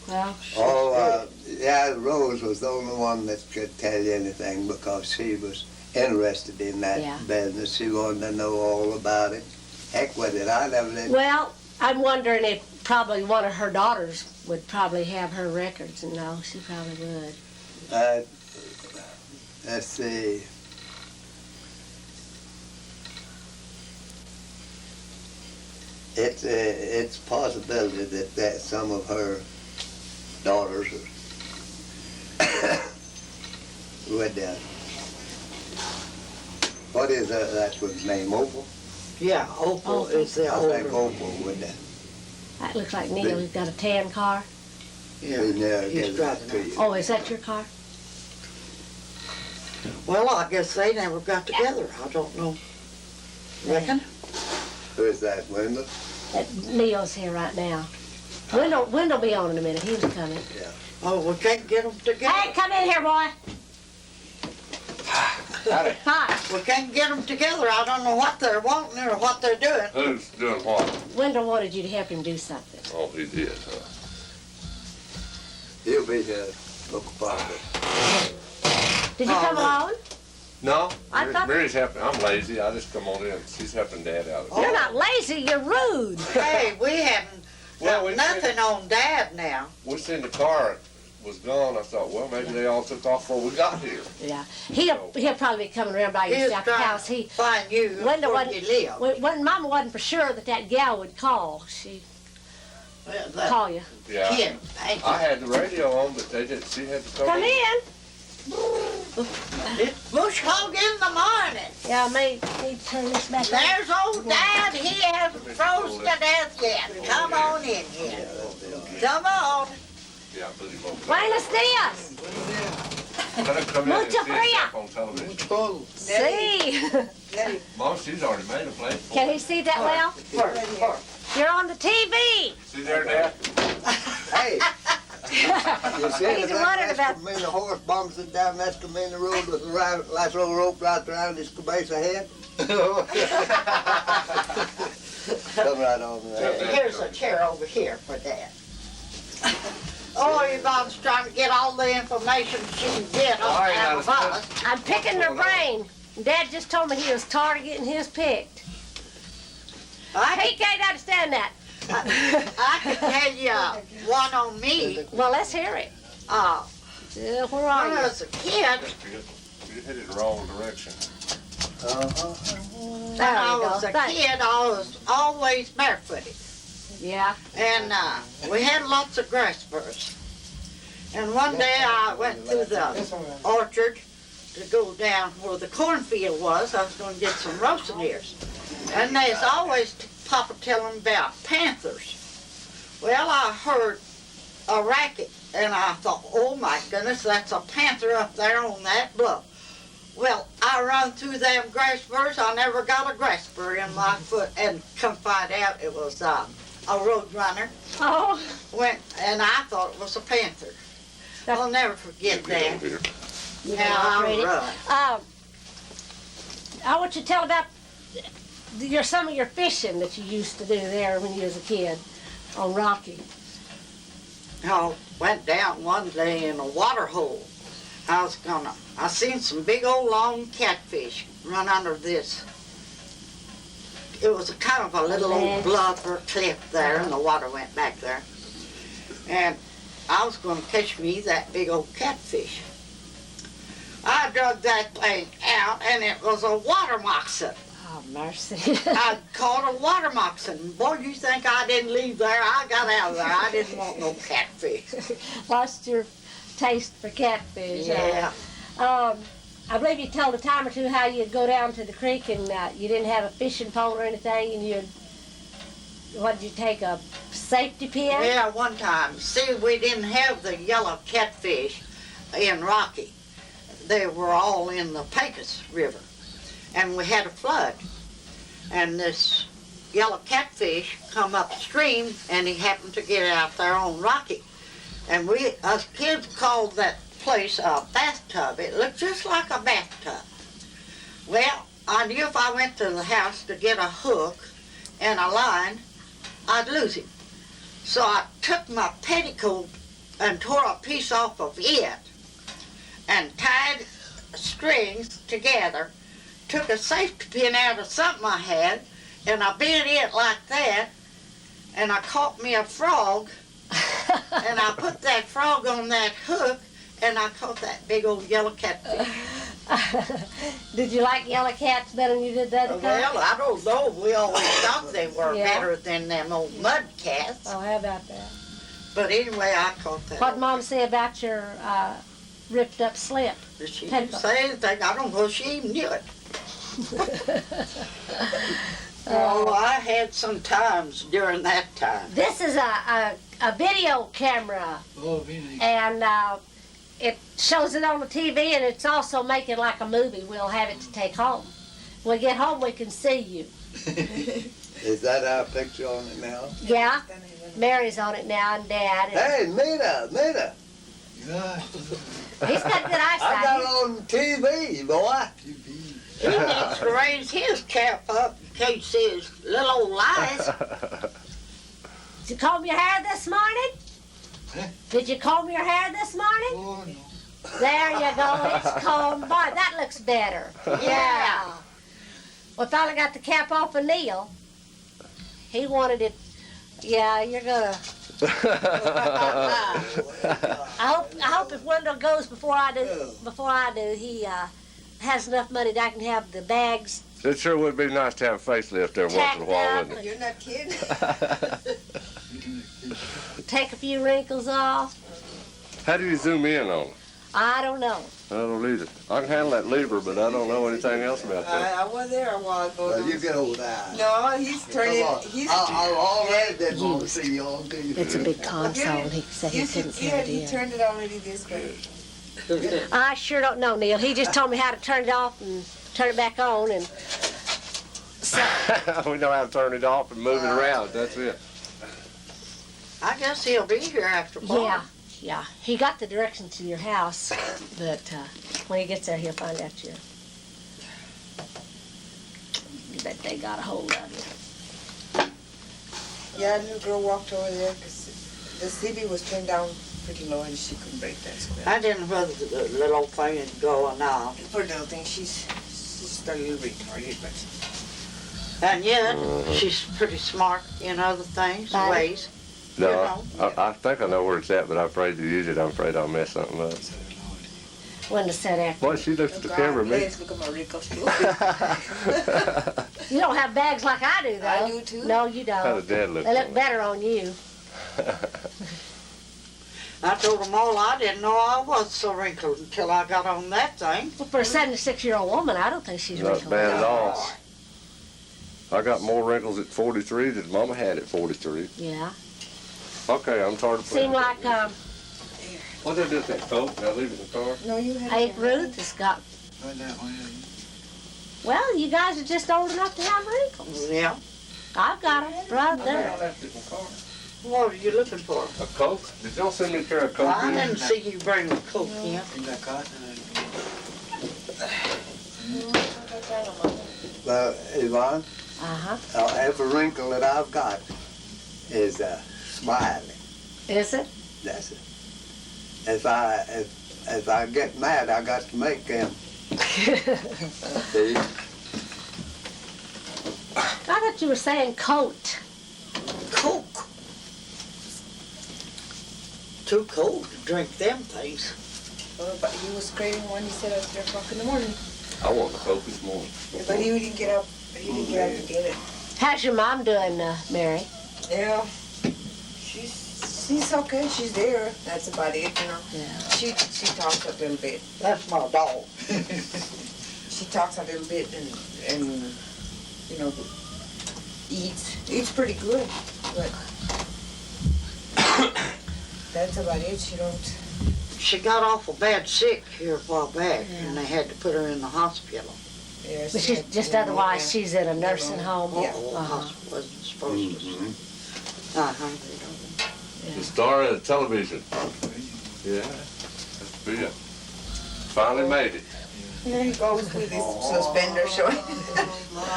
Well, Yeah, Rose was the only one that could tell you anything because she was interested in that business. She wanted to know all about it. Heck with it, I never did. well, I'm wondering if probably one of her daughters would probably have her records, and no, she probably would. Let's see. It's a possibility that some of her daughters would. What is that one's name? Opal? yeah, Opal is the I think older. Opal would. That looks like Neil. He's got a tan car. Yeah, he's driving that. Oh, is that your car? Well, I guess they never got together. I don't know. Reckon? Who is that, Wendell? Neil's here right now. Wendell will be on in a minute. He was coming. Oh, we can't get them together. Hey, come in here, boy. Howdy. Hi. We can't get them together. I don't know what they're wanting or what they're doing. Who's doing what? Wendell wanted you to help him do something. Oh, he did, huh? He'll be here. Look about it. Did you come along? No, I thought- Mary's helping. I'm lazy. I just come on in. She's helping Dad out. You're not lazy. You're rude. Hey, we haven't Well, got nothing on Dad now. We seen the car was gone. I thought, well, maybe they all took off before we got here. Yeah. He'll probably be coming around by He your was south trying house. to find you Wendell where you live. when Mama wasn't for sure that gal would call, she'd Well, that call you. Yeah. kid, ain't I had the radio on, but they didn't. She had to Come in. It's bush hog in the morning. Yeah, me turn this back on. There's old Dad. He hasn't froze to death yet. Come on in here. Come on. Yeah, I believe over there. Buenos dias. Let her come in and Mucho see fría. herself on television. See. Mom, she's already made a plate for Can it. he see that well? You're on the TV. See there, Dad? Hey! You see He's that wondering about- Escamina horse bumps it down Escamina Road with a last old rope wrapped around his cabeza head? Come right on there. Here's a chair over here for Dad. Oh, your mom's trying to get all the information she can get All right, out of now, us. I'm picking their brain. Dad just told me he was tired of getting his picked. He can't understand that. I can tell you one on me. Well, let's hear it. Where When are I you? was a kid, You hit it the wrong direction. when I was a Thanks. kid, I was always barefooted. Yeah. And we had lots of grass burrs. And one day I went through the orchard to go down where the cornfield was. I was going to get some roasting ears. And there's always Papa telling about panthers. Well, I heard a racket, and I thought, oh my goodness, that's a panther up there on that bluff. Well, I run through them grass burrs. I never got a grass burr in my foot, and come find out it was a road runner. Oh. Went, and I thought it was a panther. I'll never forget that. Now I Ready? run. I want you to tell about some of your fishing that you used to do there when you was a kid. on Rocky? I went down one day in a water hole. I seen some big old long catfish run under this. It was a kind of a little old bluff or cliff there, and the water went back there. And I was going to catch me that big old catfish. I drug that thing out, and it was a water moccasin. Oh, mercy. I caught a water moccasin. Boy, you think I didn't leave there? I got out of there. I didn't want no catfish. Lost your taste for catfish. Yeah. I believe you told a time or two how you'd go down to the creek and you didn't have a fishing pole or anything, and what did you take, a safety pin? Yeah, one time. See, we didn't have the yellow catfish in Rocky. They were all in the Pecos River. And we had a flood. And this yellow catfish come upstream, and he happened to get out there on Rocky. And us kids called that place a bathtub. It looked just like a bathtub. Well, I knew if I went to the house to get a hook and a line, I'd lose him. So I took my petticoat and tore a piece off of it and tied strings together, took a safety pin out of something I had, and I bent it like that, and I caught me a frog, and I put that frog on that hook, and I caught that big old yellow catfish. Did you like yellow cats better than you did the other kind? Well, I don't know. We always thought they were better than them old mud cats. Oh, how about that? But anyway, I caught that. What'd Mom say about your ripped up slip? She didn't say anything. I don't know if she even knew it. Oh, I had some times during that time. This is a video camera. Oh, really? And it shows it on the TV, and it's also making like a movie. We'll have it to take home. When we get home, we can see you. Is that our picture on it now? Yeah. Mary's on it now, and Dad. Hey, Mina. He's got good eyesight. I got on TV, boy. He needs to raise his cap up in case his little old eyes. Did you comb your hair this morning? Huh? Did you comb your hair this morning? Oh, no. There you go. It's combed. Boy, that looks better. Yeah. Well, finally got the cap off of Neil. He wanted it. Yeah, you're gonna. I hope if Wendell goes before I do, he has enough money that I can have the bags. It sure would be nice to have a facelift there once in a while, wouldn't it? You're not kidding. Take a few wrinkles off. How do you zoom in on it? I don't know. I don't either. I can handle that lever, but I don't know anything else about that. I was there a while ago. Well, you get over that. No, he's turning. Come on. He's. I already didn't want to see you on TV. It's a big console, and he said he couldn't carry He it in. turned it already this way. I sure don't know, Neil. He just told me how to turn it off and turn it back on, and so. We know how to turn it off and move it around. That's it. I guess he'll be here after fall. Yeah. He got the directions to your house, but when he gets there, he'll find out you that they got a hold of you. Yeah, a little girl walked over there because the CD was turned down pretty low and she couldn't break that square. I didn't know whether the little thing is going on. Poor little thing, she's just a little retarded, but And yet, she's pretty smart in other things, Right. ways. No, I think I know where it's at, but I'm afraid to use it. I'm afraid I'll mess something up. Wendell said after. Boy, she looks at the camera, man. please look at my wrinkles too. You don't have bags like I do, though. I do too. No, you How don't. does Dad look? They look better on you. I told them all I didn't know I was so wrinkled until I got on that thing. Well, for a 76-year-old woman, I don't think she's Not wrinkled. bad at all. I got more wrinkles at 43 than Mama had at 43. Yeah. Okay, I'm tired of Seemed like What did I do with that coat? Did I leave it in the car? No, you had Aunt Ruth has got. Well, you guys are just old enough to have wrinkles. Yeah. I've got them right I there. left it in the car. What are you looking for? A coat? Did y'all send me a pair of coat? I didn't see you bring a coat in. Yvonne, Uh-huh. every wrinkle that I've got is smiling. Is it? That's it. If I get mad, I got to make them. See? I thought you were saying coat. Coke. Too cold to drink them things. Well, but he was craving one. He said at 3 o'clock in the morning. I want a Coke this morning. Yeah, but he didn't get up. He didn't get up to get it. How's your mom doing, Mary? Yeah. She's okay. She's there. That's about it, you know. Yeah. She talks a little bit. That's my dog. She talks a little bit and you know, eats pretty good, but that's about it. She don't. She got awful bad sick here a while back, and they had to put her in the hospital. Yeah, But she she's had just pneumonia. otherwise she's in a nursing home. Yeah. The hospital wasn't supposed to. They don't. The star of the television. Yeah, that's good. Finally made it. Here he goes with his suspenders showing.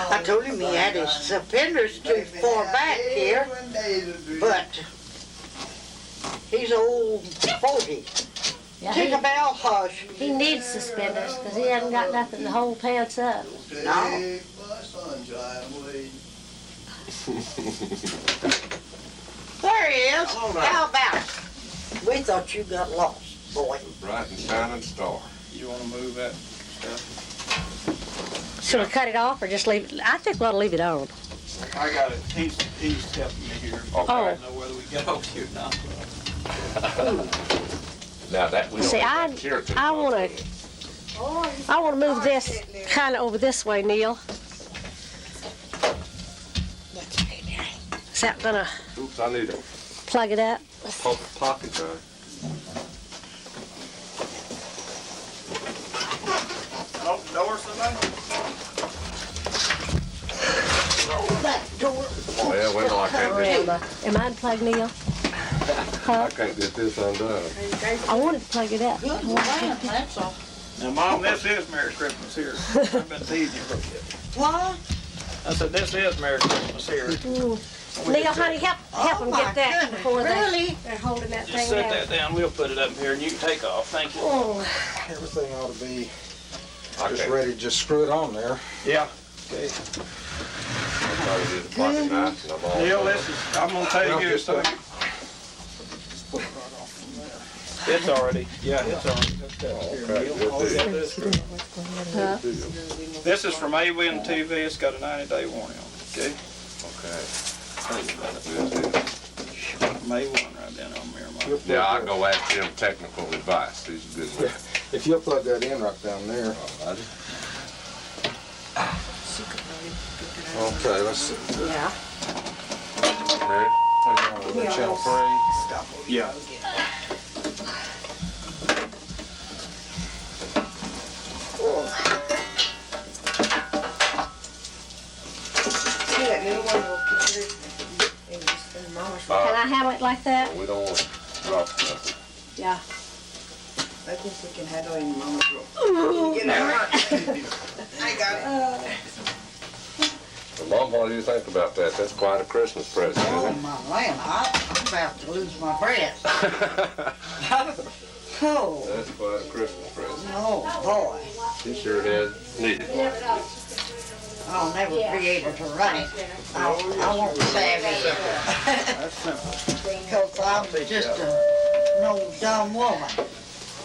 I told him he had his suspenders too far back here, but he's old 40. Yeah, Take a bell, hush. he needs suspenders because he hasn't got nothing to hold pants up. No. There he is. How about it? We thought you got lost, boy. Bright and shining star. You wanna move that stuff? Should we cut it off or just leave it? I think we ought to leave it on. I got it. He's helping me here. Oh. I don't know whether we get over here or not. Now that we don't See, have that chair too I much. wanna move this kind of over this way, Neil. Is that gonna Oops, I need a plug it up? pocket gun. Open the door, somebody? Well, wait till I can't Am I unplugged, Neil? I can't get this undone. I wanted to plug it up. Good man, that's all. Now, Mom, this is Merry Christmas here. I've been teasing you for a bit. What? I said, this is Merry Christmas here. Neil, honey, help him my get that goodness, before really? they're holding that Just thing set down. that down, we'll put it up here and you can take off, thank you. Oh, Everything ought to be I just can't. ready to just screw it on there. Yeah. Okay. I'm trying to get a pocket knife and I'm all Neil, done. this is, I'm gonna tell you this, so it's already, yeah, it's already. Okay, good deal. huh? This is from AWIN TV, it's got a 90-day warranty on it, okay? Okay. Tell you about it. Good deal. From A1 right down on Miramar. Yeah, I go ask him technical advice. He's a good man. If you'll plug that in right down there. Okay, let's see. Yeah. Mary? Channel 3. Yeah. See that little one will put it in Mama's room. Can I have it like that? We don't want to drop nothing. Yeah. I think we can handle it in Mama's room. Get it right. I got it. Well, Mom, what do you think about that? That's quite a Christmas present, Oh, isn't my land, I'm about to lose my breath. it? Oh, That's quite a Christmas present. oh, boy. He sure has needed one. I'll never be able to run it. I won't save it. That's simple. Because I'm just no dumb woman.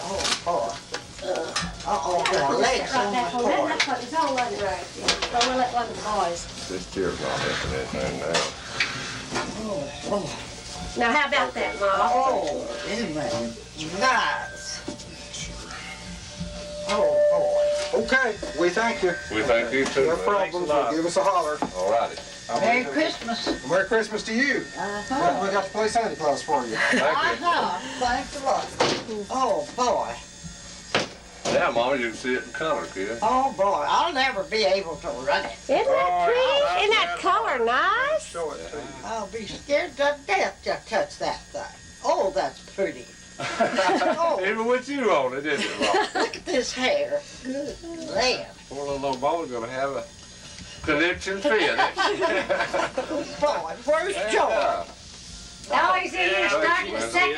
Oh, boy. Uh-oh, the legs on the floor. It's all like right. Don't want to let one of the boys. This chair's not helping anything now. Oh, Now, how about that, Mom? oh, isn't that nice? Oh, Okay, we thank you. We thank you too, No man. problems, well, give us a holler. All righty. boy. Merry Christmas. Merry Christmas to you. Uh-huh. We got to play Santa Claus for you. Thank Uh-huh. Thanks a lot. Oh, boy. you. Yeah, Mama, you can see it in color, kid. Oh, boy. I'll never be able to run it. Isn't that pretty? Isn't that color nice? Show it to you. I'll be scared to death to touch that thing. Oh, that's pretty. Oh, Even with you on it, isn't it, Mom? look at this hair. Good land. Poor little old boy's gonna have a conniption fit. Boy, where's George? Oh, he's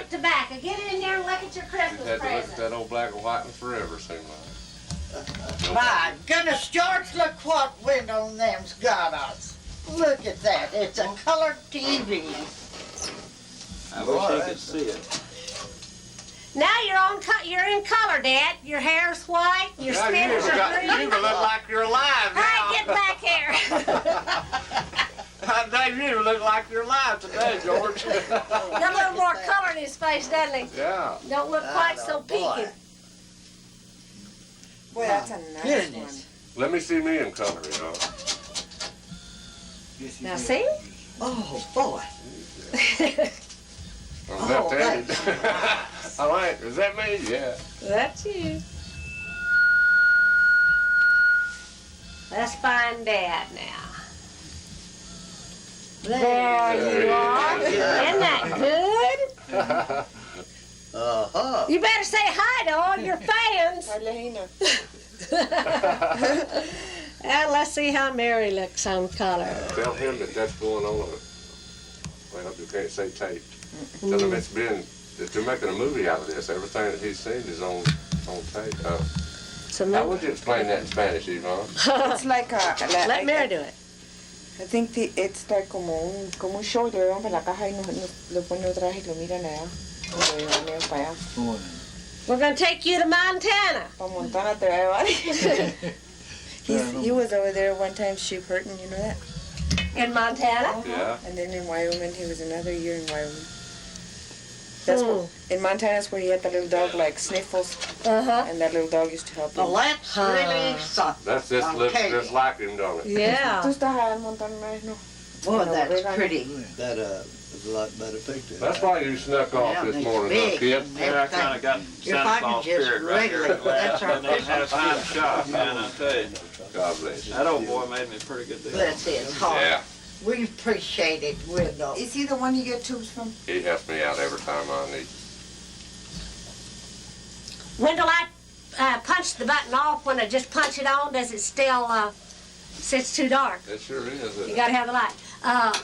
at tobacco. Get in here and look at your You Christmas had to look at presents. that old black and white one forever, seemed like. My goodness, George, look what window them's got us. Look at that. It's a colored TV. I wish he could see it. Now you're in color, Dad. Your hair's white. Your Now spinners are you green. look like you're alive now. Hey, get back here. Dave, you look like you're alive today, George. Got a little more color in his face, doesn't he? Yeah. Don't look quite so peaky. Boy, that's a nice Goodness. Let me see me in color, you know. Now see? Oh, boy. I'm left-handed. All right, is that me? Yeah. That's you. Let's find Dad now. There you are. Isn't that good? Uh-huh. You better say hi to all your fans. Well, let's see how Mary looks on color. Tell him that that's going on. Well, you can't say tape. Tell him that they're making a movie out of this. Everything that he's seen is on tape. How would you explain that in Spanish, Yvonne? It's like a... Let Mary do it. I think it's like como un shoulder, van para la caja y lo pone otra vez y lo miran allá. Y lo llevan para allá. We're going to take you to Montana. Para Montana te va a llevar. He was over there one time sheep herding, you know that? In Montana? Yeah. And then in Wyoming, he was another year in Wyoming. That's where, in Montana, that's where he had that little dog like Sniffles, Uh-huh. and that little dog used to help him. Well, that's really something. That's just looks just like him, don't it? Yeah. ¿Tú estás allá en Montana una vez, no? Boy, that's pretty. That is a lot better picture. That's why you snuck off Yeah, this it's morning, big. kid. Yeah, I kind of got If I Santa can Claus just spirit right here. regulate, that's our And they had a fine shot, man, I tell you. God bless you. That old boy made me a pretty good deal. Bless his heart. Yeah, We appreciate it, Wendell. Is he the one you get tubes from? he helps me out every time I need. When do I punch the button off? When I just punch it on, does it still, it's too dark? It sure is. You gotta have the light.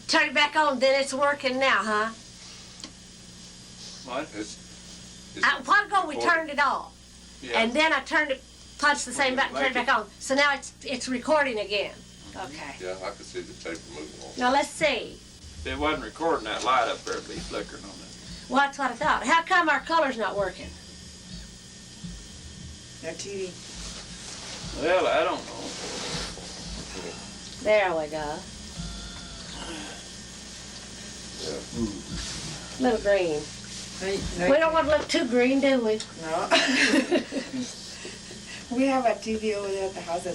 Turn it back on, then it's working now, huh? What? It's A while ago we turned it off, Yeah. and then I punched the same button, turned it back on. So now it's recording again. Okay. Yeah, I can see the tape moving on. Now let's see. If it wasn't recording that light up there, it'd be flickering on it. Well, that's what I thought. How come our color's not working? That TV. Well, I don't know. There we go. Little green. We don't want to look too green, do we? No. We have a TV over there at the house that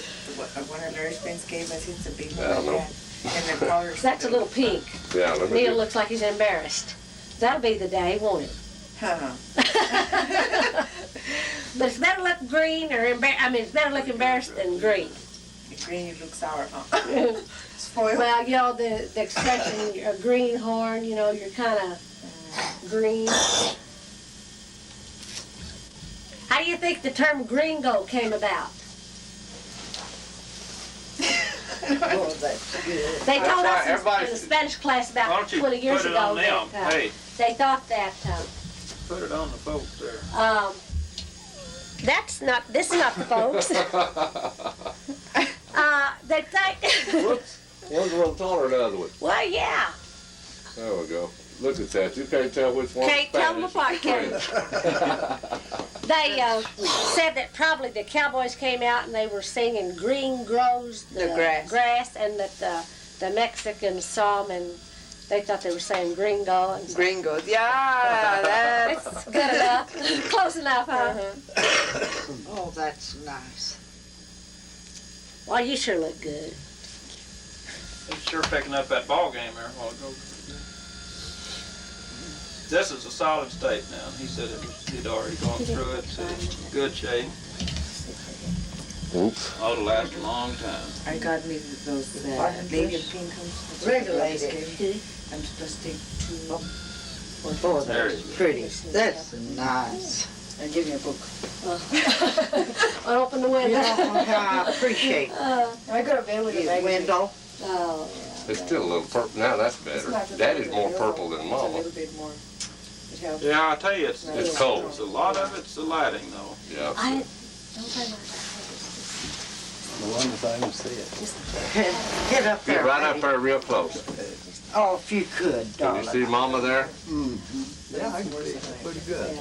one of Larry's friends gave us. It's a big one. Yeah, I know. And the colors. That's a little pink. Yeah, let me Neil get, looks like he's embarrassed. That'll be the day, won't it? Huh. But it's better look green or it's better look embarrassed than green. The green, you look sour, huh? Spoiled. Well, you know, the expression, a greenhorn, you know, you're kind of green. How do you think the term gringo came about? Oh, that's good. They told right, us in everybody- the Spanish class Why about don't you 20 years put it ago on them? that Hey, they thought that put it on the folks there. this is not the folks. They think, whoops. One's a little taller than the other one. well, yeah. There we go. Look at that. You can't tell which one's Can't tell them Spanish. apart, can you? They said that probably the cowboys came out and they were singing "Green Grows the grass," and that the Mexicans saw them and they thought they were saying "gringo." And so Gringos. Yeah, that's... it's good enough, close enough, huh? Oh, that's nice. Well, you sure look good. He's sure picking up that ball game there a while ago. This is a solid state now. He said he'd already gone through it, so it's in good shape. Oops. Ought to last a long time. I got me those native pink ones. Regulated. I'm supposed to take 2. Oh, There that's it is. pretty. That's nice. And give me a book. I'll open the You window. know how I appreciate I got a bill you, Wendell. Oh, It's still a little purple. Now that's better. Daddy's more purple than It's a Mama. little bit more. It helps. Yeah, I tell you, it's cold. A lot of it's the lighting, though. Yeah. I don't say much. The one thing to see it. Get up there. Get right up Eddie. there real close. Oh, if you could, Can darling. you see Mama there? Yeah, I can see it pretty good.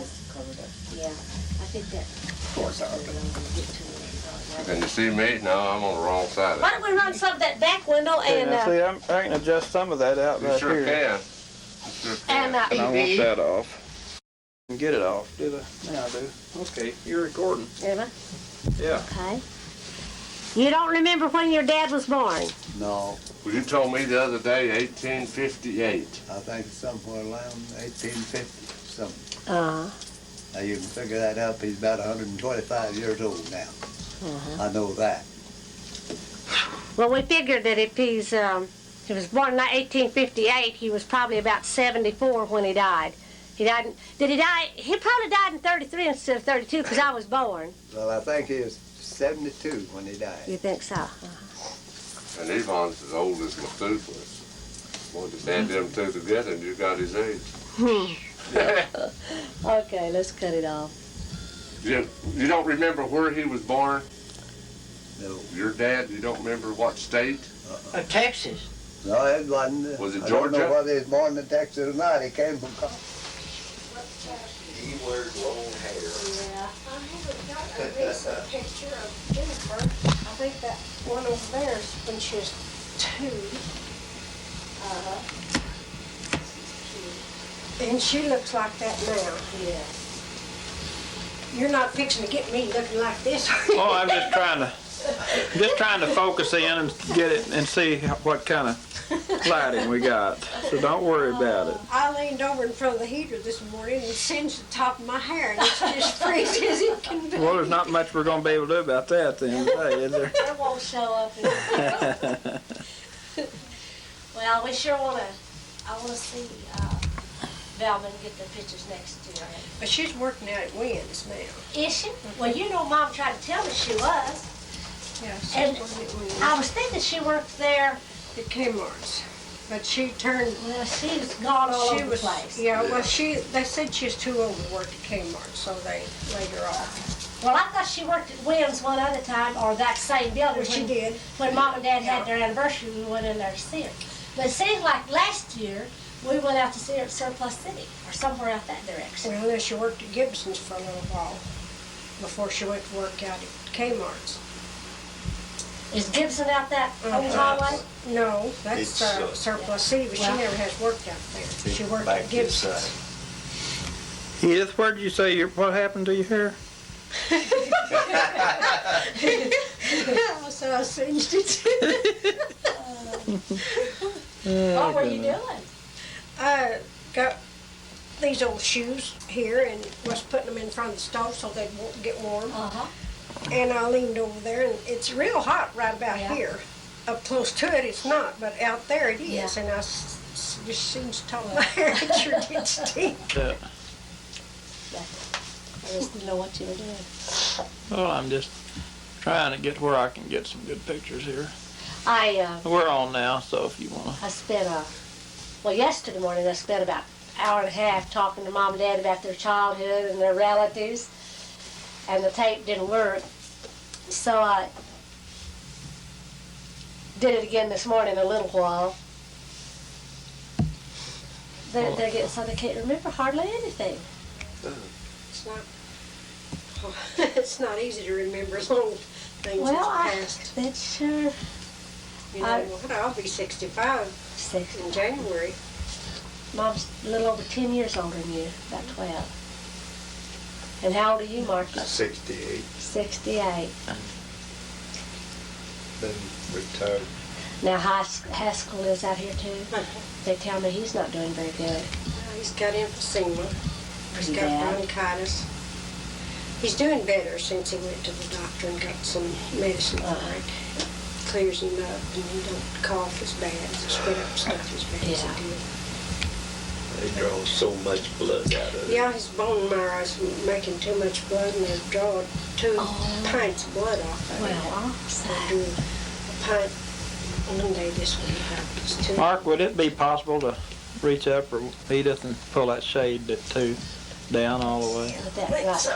Yeah, I think that. Can you see me? No, I'm on the wrong side Why of don't we run some of that back window Okay, and, now see, I can adjust some of that out it. You right sure here. can. You sure can. and, And I want that off. Get it off, did I? Yeah, I do. Okay, you're recording. Emma, Yeah. okay. You don't remember when your dad was born? No, Well, you told me the other day, 1858. I think it's somewhere around 1850, something. Now you can figure that up. He's about 125 years old now. I know that. Well, we figured that if he was born in 1858, he was probably about 74 when he died. Did he die? He probably died in 33 instead of 32 because I was born. Well, I think he was 72 when he died. You think so? And Yvonne's as old as Methuselah. Well, just add them two together and you got his age. Okay, let's cut it off. You don't remember where he was born? No. Your dad, you don't remember what state? Texas. No, it wasn't. Was it I don't know Georgia? whether he was born in Texas or not. He came from. He wears long hair. Yeah, I haven't got a recent picture of Jennifer. I think that one over there is when she was 2. And she looks like that now. Yeah. You're not fixing to get me looking like this, are you? Oh, I'm just trying to focus in and get it and see what kind of lighting we got. So don't worry about it. I leaned over in front of the heater this morning and singed the top of my hair, and it's just freezing as it can be. Well, there's not much we're going to be able to do about that at the end of the day, is there? It won't show up. Well, we sure want to. I want to see Velma and get the pictures next year. But she's working out at Wynn's now. Is she? Well, you know, Mom tried to tell me she was. Yeah, she's And working at Wynn's. I was thinking she worked there. At Kmart's. But she turned, Well, she was gone all she over was, the place. yeah, well, they said she was too old to work at Kmart, so they laid her off. Well, I thought she worked at Williams one other time, or that same building. Well, she when- did. When Mom and Dad had their anniversary, we went in there to see her. But it seems like last year, we went out to see her at Surplus City, or somewhere out that direction. Well, then she worked at Gibson's for a little while, before she went to work out at Kmart's. Is Gibson out that old highway? No, that's It's, Surplus City, but she well- never has worked out there. She worked Back at this Gibson's. Edith, where did you say what happened to your hair? So I singed it. What were you doing? I got these old shoes here and was putting them in front of the stove so they won't get warm. Uh-huh. And I leaned over there, and it's real hot right about Yeah. here. Up close to it, it's not, but out there it is. Yeah. And I just seems to top my hair. It sure did stink. Yeah. I just didn't know what you were doing. Well, I'm just trying to get where I can get some good pictures here. I We're on now, so if you want to. spent yesterday morning I spent about an hour and a half talking to Mom and Dad about their childhood and their relatives, and the tape didn't work. So I did it again this morning a little while. They're getting so they can't remember hardly anything. It's not. It's not easy to remember as long things Well, that's passed. that's sure You know, I'll be 65 6. in January. Mom's a little over 10 years older than you, about 12. And how old are you, Marky? 68, 68. then retired. Now Haskell is out here too. They tell me he's not doing very good. He's got emphysema. He's Pretty got bad. bronchitis. He's doing better since he went to the doctor and got some medicine for it. Clears him up and he don't cough as bad, spit up stuff as bad as Yeah. he did. They draw so much blood out of it. Yeah, his bone marrow is making too much blood and they're drawing 2 pints of blood off of it. Well, They're doing a pint one day this week. It's 2. Mark, would it be possible to reach up, or Edith, and pull that shade too down all the way. With that light.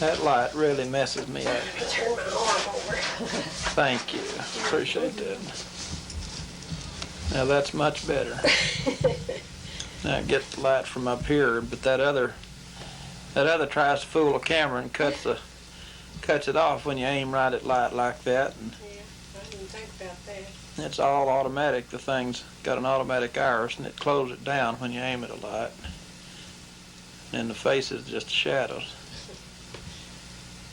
That light really messes me up. Turn my arm over. Thank you. Appreciate that. Now that's much better. Now get the light from up here, but that other tries to fool the camera and cuts it off when you aim right at light like that. And Yeah, I didn't think about that. it's all automatic. The thing's got an automatic iris, and it closes it down when you aim at a light. And the face is just shadows.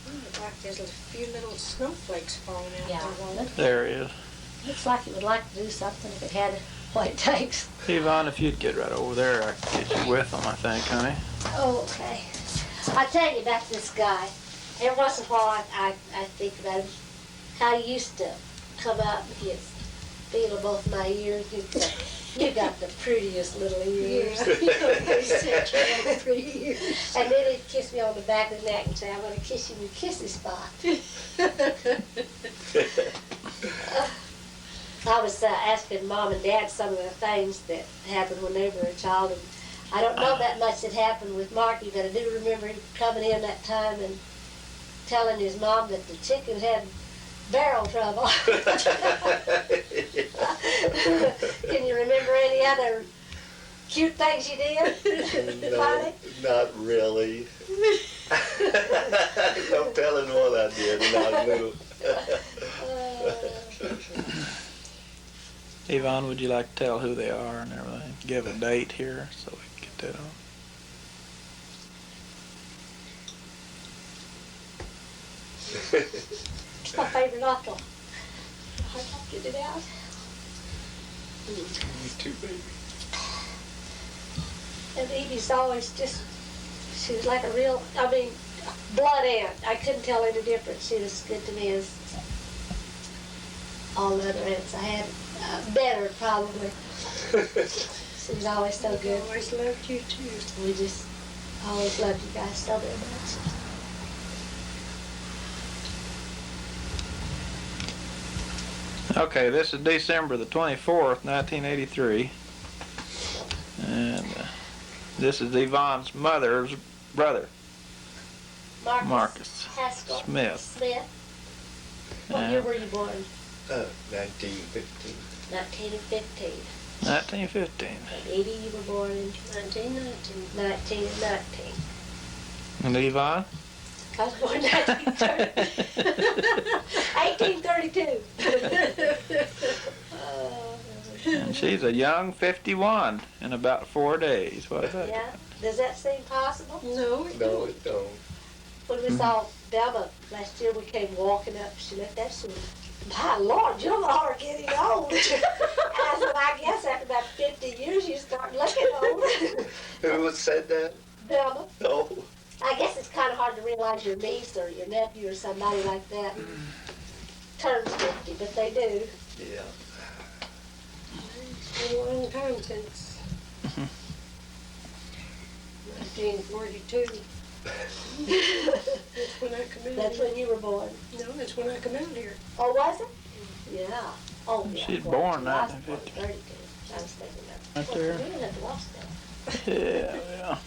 Look like there's a few little snowflakes falling out Yeah. there. Won't it? There it is. Looks like it would like to do something if it had what it takes. Yvonne, if you'd get right over there, I could get you with them, I think, honey. Oh, okay. I tell you about this guy. Every once in a while, I think about him. How he used to come out and he'd feel both my ears. He'd say, "You got the prettiest little ears." Yeah. You know, he said, "You got the pretty ears." And then he'd kiss me on the back of the neck and say, "I'm going to kiss you in your kissy spot." I was asking Mom and Dad some of the things that happened when they were a child. And I don't know that much that happened with Marky, but I do remember him coming in that time and telling his mom that the chicken had barrel trouble. Can you remember any other cute things you did? Funny? Not really. No telling what I did, and I knew. Yvonne, would you like to tell who they are and everything? Give a date here so we can get that on. It's my favorite uncle. I can't get it out. Me too, baby. And Evie's always just, she was like a real, blood aunt. I couldn't tell any difference. She was as good to me as all the other aunts I had. Better, probably. She was always so I good. always loved you too. We just always loved you guys so very much. Okay, this is December the 24th, 1983. And this is Yvonne's mother's brother, Marcus Haskell Smith. What year were you born? 1915. 1915. 1915. And Edie, you were born in 1919. 1919. And Yvonne? I was born in 1832. And she's a young 51 in about 4 days. What is that? Yeah. Does that seem possible? No, it No, don't. it don't. When we saw Velma last year, we came walking up. She looked at us and said, "My Lord, you are getting old." I said, "I guess after about 50 years, you start looking old." Who said that? Velma. No. I guess it's kind of hard to realize your niece or your nephew or somebody like that turns 50, but they do. Yeah. It's been a long time since 1942. That's when I come in. That's when you were born. No, that's when I come out here. Oh, was it? Yeah. Oh, yeah. She's 42. born I was born 1950. 32. I was thinking that. Right there. We didn't have to watch that. Yeah, yeah.